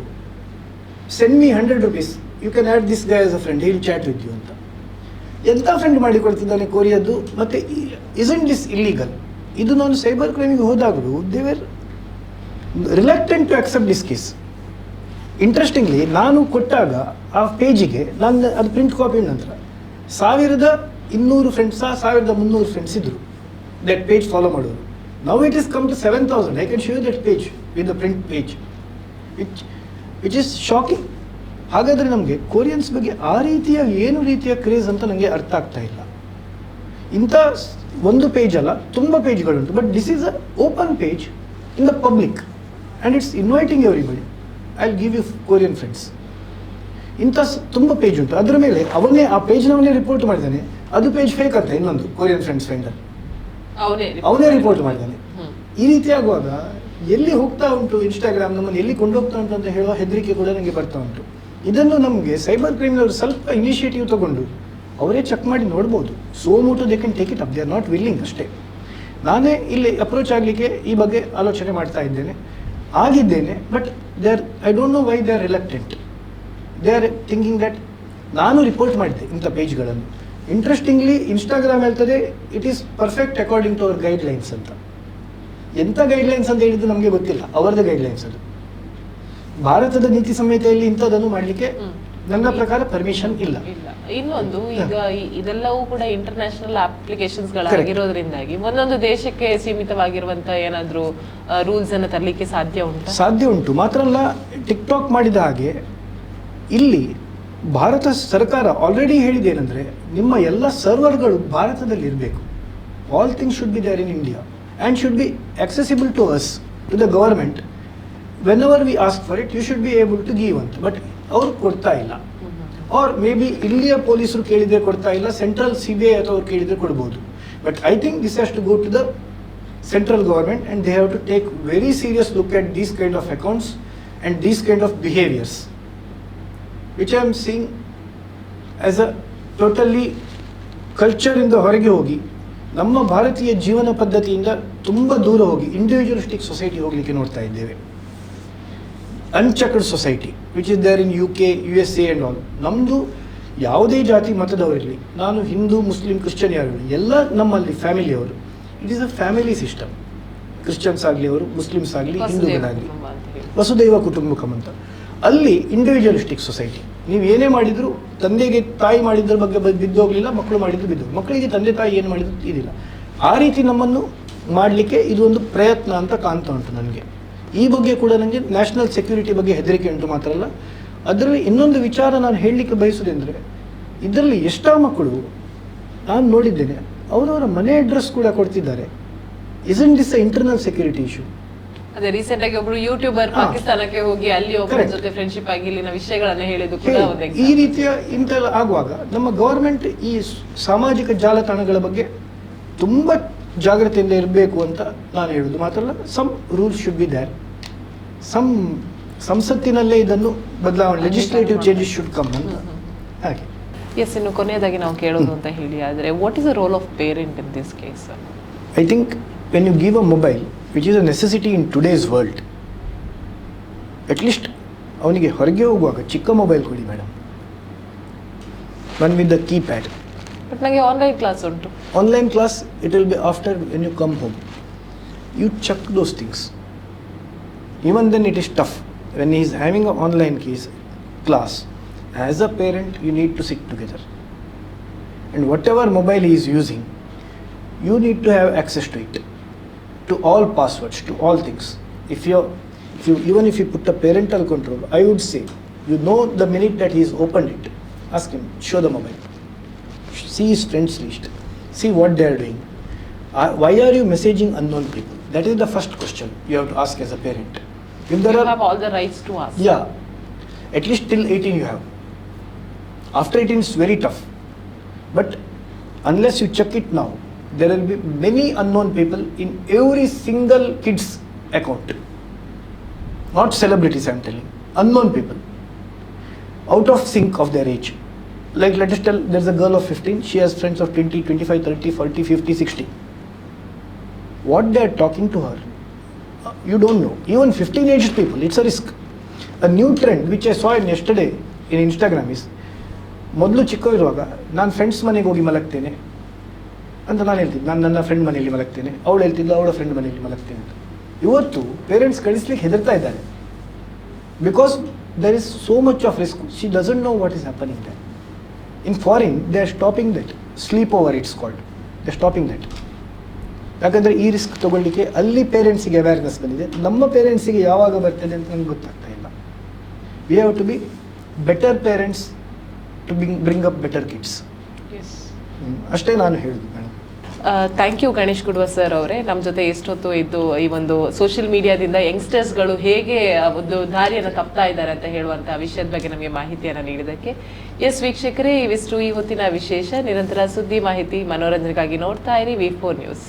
send me 100 rupees, you can add this guy as a friend, he'll chat with you ಅಂತ. ಎಂಥ ಫ್ರೆಂಡ್ ಮಾಡಿಕೊಡ್ತಿದ್ದಾನೆ ಕೊರಿಯದ್ದು. ಮತ್ತು ಇಸಂಟ್ ದಿಸ್ ಇಲ್ಲೀಗಲ್? ಇದು ನಾನು ಸೈಬರ್ ಕ್ರೈಮಿಗೆ ಹೋದಾಗಲೂ they were reluctant to accept this case. Interestingly ನಾನು ಕೊಟ್ಟಾಗ ಆ ಪೇಜಿಗೆ ನಾನು ಅದು ಪ್ರಿಂಟ್ ಕಾಪಿ ನಂತರ 1200 ಫ್ರೆಂಡ್ಸ 1300 ಫ್ರೆಂಡ್ಸ್ ಇದ್ದರು ದಟ್ ಪೇಜ್ ಫಾಲೋ ಮಾಡೋರು. Now it is come to 7000. I can show that page with the print page, which is shocking. ಹಾಗಾದರೆ ನಮಗೆ ಕೊರಿಯನ್ಸ್ ಬಗ್ಗೆ ಆ ರೀತಿಯ ಕ್ರೇಜ್ ಅಂತ ನನಗೆ ಅರ್ಥ ಆಗ್ತಾ ಇಲ್ಲ. ಇಂಥ ಒಂದು ಪೇಜ್ ಅಲ್ಲ, ತುಂಬ ಪೇಜ್ಗಳುಂಟು. But this is a open page in the public and it's inviting everybody. I will give you Korean friends. ಇಂಥ ತುಂಬ ಪೇಜ್ ಉಂಟು. ಅದರ ಮೇಲೆ ಆ ಪೇಜ್ನವನ್ನೇ ರಿಪೋರ್ಟ್ ಮಾಡಿದ್ದಾನೆ. ಅದು ಪೇಜ್ ಫೇಕ್ ಅಂತ, ಇನ್ನೊಂದು ಕೊರಿಯನ್ ಫ್ರೆಂಡ್ಸ್ ಫೈಂಡರ್ ಅವನೇ ರಿಪೋರ್ಟ್ ಮಾಡಿದ್ದಾನೆ. ಈ ರೀತಿ ಆಗುವಾಗ ಎಲ್ಲಿ ಹೋಗ್ತಾ ಉಂಟು Instagram, ನಮ್ಮನ್ನು ಎಲ್ಲಿ ಕೊಂಡೋಗ್ತಾ ಉಂಟು ಅಂತ ಹೇಳುವ ಹೆದರಿಕೆ ಕೂಡ ನನಗೆ ಬರ್ತಾ ಉಂಟು. ಇದನ್ನು ನಮಗೆ ಸೈಬರ್ ಕ್ರೈಮ್ನವರು ಸ್ವಲ್ಪ ಇನಿಷಿಯೇಟಿವ್ ತಗೊಂಡು ಅವರೇ ಚೆಕ್ ಮಾಡಿ ನೋಡ್ಬೋದು. So ಮೂಟು they can take it up, they are not willing ಅಷ್ಟೇ. ನಾನೇ ಇಲ್ಲಿ ಅಪ್ರೋಚ್ ಆಗಲಿಕ್ಕೆ ಈ ಬಗ್ಗೆ ಆಲೋಚನೆ ಮಾಡ್ತಾ ಆಗಿದ್ದೇನೆ. But I don't know why they are reluctant. They are thinking that ನಾನು ರಿಪೋರ್ಟ್ ಮಾಡಿದ್ದೆ ಇಂಥ ಪೇಜ್ಗಳನ್ನು. ಇಂಟ್ರೆಸ್ಟಿಂಗ್ಲಿ Instagram ಹೇಳ್ತದೆ it is perfect according to our guidelines ಅಂತ. ಎಂಥ ಗೈಡ್ಲೈನ್ಸ್ ಅಂತ ಹೇಳಿದ್ದು ನಮಗೆ ಗೊತ್ತಿಲ್ಲ, ಅವರದ್ದು ಗೈಡ್ಲೈನ್ಸ್ ಅದು. ಭಾರತದ ನೀತಿ ಸಂಹಿತೆಯಲ್ಲಿ ಇಂಥದ್ದನ್ನು ಮಾಡಲಿಕ್ಕೆ ನನ್ನ ಪ್ರಕಾರ ಪರ್ಮಿಷನ್ ಇಲ್ಲ. ಇನ್ನೊಂದು, ಈಗ ಇದೆಲ್ಲವೂ ಕೂಡ ಇಂಟರ್ನ್ಯಾಷನಲ್ ಅಪ್ಲಿಕೇಶನ್ಸ್ ಗಳಾಗಿರೋದ್ರಿಂದಾಗಿ ಒಂದೊಂದು ದೇಶಕ್ಕೆ ಸೀಮಿತವಾಗಿರುವಂತ ಏನಾದ್ರೂ ರೂಲ್ಸ್ ಅನ್ನು ತರಲಿಕ್ಕೆ ಸಾಧ್ಯ ಉಂಟು? ಸಾಧ್ಯ ಉಂಟು. ಮಾತ್ರ ಅಲ್ಲ, ಟಿಕ್ಟಾಕ್ ಮಾಡಿದ ಹಾಗೆ ಇಲ್ಲಿ ಭಾರತ ಸರ್ಕಾರ ಆಲ್ರೆಡಿ ಹೇಳಿದೇನೆಂದರೆ ನಿಮ್ಮ ಎಲ್ಲ ಸರ್ವರ್ಗಳು ಭಾರತದಲ್ಲಿ ಇರಬೇಕು. All things should be there in India and should be accessible to us, to the government. Whenever we ask for it, you should be able to give ಅಂತ. ಬಟ್ ಅವ್ರು ಕೊಡ್ತಾ ಇಲ್ಲ. ಆರ್ ಮೇ ಬಿ ಇಲ್ಲಿಯ ಪೊಲೀಸರು ಕೇಳಿದರೆ ಕೊಡ್ತಾ ಇಲ್ಲ, central CBI ಅಥವಾ ಅವ್ರು ಕೇಳಿದರೆ ಕೊಡ್ಬೋದು. But I think this has to go to the central government and they have to take very serious look at these kind of accounts and these kind of behaviors, which I am seeing as a totally culture ಇಂದ ಹೊರಗೆ ಹೋಗಿ ನಮ್ಮ ಭಾರತೀಯ ಜೀವನ ಪದ್ಧತಿಯಿಂದ ತುಂಬ ದೂರ ಹೋಗಿ ಇಂಡಿವಿಜುವಲಿಸ್ಟಿಕ್ ಸೊಸೈಟಿ ಹೋಗಲಿಕ್ಕೆ ನೋಡ್ತಾ ಇದ್ದೇವೆ. Unchecked society which is there in UK, USA and all. ನಮ್ಮದು ಯಾವುದೇ ಜಾತಿ ಮತದವರಿರಲಿ, ನಾನು ಹಿಂದೂ, ಮುಸ್ಲಿಂ, ಕ್ರಿಶ್ಚಿಯನ್ ಯಾರಿರಲಿ, ಎಲ್ಲ ನಮ್ಮಲ್ಲಿ ಫ್ಯಾಮಿಲಿಯವರು. It is a family system. Christians ಆಗಲಿ, ಅವರು ಮುಸ್ಲಿಮ್ಸ್ ಆಗಲಿ, ಹಿಂದೂಗಳಾಗಲಿ, ವಸುದೈವ ಕುಟುಂಬಕಂ ಅಂತ. ಅಲ್ಲಿ ಇಂಡಿವಿಜುವಲಿಸ್ಟಿಕ್ ಸೊಸೈಟಿ. ನೀವು ಏನೇ ಮಾಡಿದ್ರು ತಂದೆಗೆ ತಾಯಿ ಮಾಡಿದ್ರ ಬಗ್ಗೆ ಬಿದ್ದೋಗಲಿಲ್ಲ, ಮಕ್ಕಳು ಮಾಡಿದ್ರು ಬಿದ್ದೋಗಿ, ಮಕ್ಕಳಿಗೆ ತಂದೆ ತಾಯಿ ಏನು ಮಾಡಿದ್ರು ಇದಿಲ್ಲ. ಆ ರೀತಿ ನಮ್ಮನ್ನು ಮಾಡಲಿಕ್ಕೆ ಇದು ಒಂದು ಪ್ರಯತ್ನ ಅಂತ ಕಾಣ್ತಾ ಉಂಟು ನನಗೆ. ಈ ಬಗ್ಗೆ ಕೂಡ ನನಗೆ ನ್ಯಾಷನಲ್ ಸೆಕ್ಯೂರಿಟಿ ಬಗ್ಗೆ ಹೆದರಿಕೆ ಉಂಟು. ಮಾತ್ರ ಅಲ್ಲ, ಅದರಲ್ಲಿ ಇನ್ನೊಂದು ವಿಚಾರ ನಾನು ಹೇಳಲಿಕ್ಕೆ ಬಯಸೋದೆಂದರೆ, ಇದರಲ್ಲಿ ಎಷ್ಟೋ ಮಕ್ಕಳು ನಾನು ನೋಡಿದ್ದೇನೆ ಅವರವರ ಮನೆ ಅಡ್ರೆಸ್ ಕೂಡ ಕೊಡ್ತಿದ್ದಾರೆ. Isn't this internal security issue? ಅದೇ ರೀಸೆಂಟ್ ಆಗಿ ಒಬ್ರು ಯೂಟ್ಯೂಬರ್ ಪಾಕಿಸ್ತಾನಕ್ಕೆ ಹೋಗಿ ಅಲ್ಲಿ ಒಬ್ಬರ ಜೊತೆ ಫ್ರೆಂಡ್ಶಿಪ್ ಆಗಿ ಇಲ್ಲಿನ ವಿಷಯಗಳನ್ನ ಹೇಳಿದ್ದು ಕೂಡ ಒಂದು ಈ ರೀತಿಯ ಇಂತೆಲ್ಲ ಆಗುವಾಗ ನಮ್ಮ ಗವರ್ಮೆಂಟ್ ಈ ಸಾಮಾಜಿಕ ಜಾಲತಾಣಗಳ ಬಗ್ಗೆ ತುಂಬ ಜಾಗ್ರತೆಯಿಂದ ಇರಬೇಕು ಅಂತ ನಾನು ಹೇಳುವುದು. ಮಾತ್ರ ಅಲ್ಲ, some rules should be there. ಸಂಸತ್ತಿನಲ್ಲೇ ಇದನ್ನು ಬದಲಾವಣೆ, ಲೆಜಿಸ್ಲೇಟಿವ್ ಚೇಂಜಸ್ ಶುಡ್ ಕಮ್ ಅಂತ. ಹಾಗೆ ಎಸ್, ಇನ್ನು ಕೊನೆಯದಾಗಿ ನಾವು ಕೇಳೋದು ಅಂತ ಹೇಳಿ ಆದರೆ, what is the role of parent in this case? I think when you give a mobile which is a necessity in today's world, at least ಅವನಿಗೆ ಹೊರಗೆ ಹೋಗುವಾಗ ಚಿಕ್ಕ ಮೊಬೈಲ್ ಕೊಡಿ madam, one with the keypad. But ನನಗೆ online class ಉಂಟು. Online class it will be after when you come home. You check those things. Even then it is tough when he is having an online class. As a parent, you need to sit together, and whatever mobile he is using, you need to have access to it, to all passwords, to all things. Even if you put a parental control, I would say, you know, the minute that he has opened it, ask him, show the mobile, see his friends list, see what they are doing. Why are you messaging unknown people? That is the first question you have to ask as a parent. If there You have all the rights to ask. Yeah, at least till 18 you have. After 18 it's very tough. But unless you check it now, there will be many unknown people in every single kid's account. Not celebrities, I am telling. Unknown people. Out of sync of their age. Like, let us tell, there's a girl of 15, she has friends of 20, 25, 30, 40, 50, 60. What they are talking to her, you don't know. Even 15 aged people, it's a risk. A new trend which I saw yesterday in Instagram is, ಮೊದಲು ಚಿಕ್ಕ ಇರುವಾಗ ನಾನು friends ಮನೆಗೆ ಹೋಗಿ ಮಲಗ್ತೇನೆ ಅಂತ ನಾನು ಹೇಳ್ತಿದ್ದೆ, ನಾನು ನನ್ನ ಫ್ರೆಂಡ್ ಮನೆಯಲ್ಲಿ ಮಲಗ್ತೇನೆ, ಅವಳು ಹೇಳ್ತಿದ್ಲು ಅವಳ ಫ್ರೆಂಡ್ ಮನೆಯಲ್ಲಿ ಮಲಗ್ತೇನೆ ಅಂತ. ಇವತ್ತು ಪೇರೆಂಟ್ಸ್ ಕಳಿಸ್ಲಿಕ್ಕೆ ಹೆದರ್ತಾ ಇದ್ದಾರೆ. Because there is so much of risk. She doesn't know what is happening that. In foreign they are stopping that. Sleep over it's called. They stopping that. ಯಾಕಂದರೆ ಈ ರಿಸ್ಕ್ ತೊಗೊಳ್ಳಿಕ್ಕೆ ಅಲ್ಲಿ ಪೇರೆಂಟ್ಸಿಗೆ ಅವೇರ್ನೆಸ್ ಬಂದಿದೆ. ನಮ್ಮ ಪೇರೆಂಟ್ಸಿಗೆ ಯಾವಾಗ ಬರ್ತದೆ ಅಂತ ನನಗೆ ಗೊತ್ತಾಗ್ತಾ ಇಲ್ಲ. We have to be better parents to bring up better kids. ಅಷ್ಟೇ ನಾನು ಹೇಳುದು ಮೇಡಮ್. ಥ್ಯಾಂಕ್ ಯು ಗಣೇಶ್ ಗುಡ್ವ ಸರ್ ಅವರೇ, ನಮ್ಮ ಜೊತೆ ಎಷ್ಟೊತ್ತು ಇದ್ದು ಈ ಒಂದು ಸೋಷಿಯಲ್ ಮೀಡಿಯಾದಿಂದ ಯಂಗ್ಸ್ಟರ್ಸ್ಗಳು ಹೇಗೆ ಒಂದು ದಾರಿಯನ್ನು ತಪ್ತಾ ಇದ್ದಾರೆ ಅಂತ ಹೇಳುವಂಥ ವಿಷಯದ ಬಗ್ಗೆ ನಮಗೆ ಮಾಹಿತಿಯನ್ನು ನೀಡಿದ್ದಕ್ಕೆ. ಎಸ್ ವೀಕ್ಷಕರೇ, ಇವಿಷ್ಟು ಈ ಹೊತ್ತಿನ ವಿಶೇಷ. ನಿರಂತರ ಸುದ್ದಿ, ಮಾಹಿತಿ, ಮನೋರಂಜನೆಗಾಗಿ ನೋಡ್ತಾ ಇರಿ V4 ನ್ಯೂಸ್.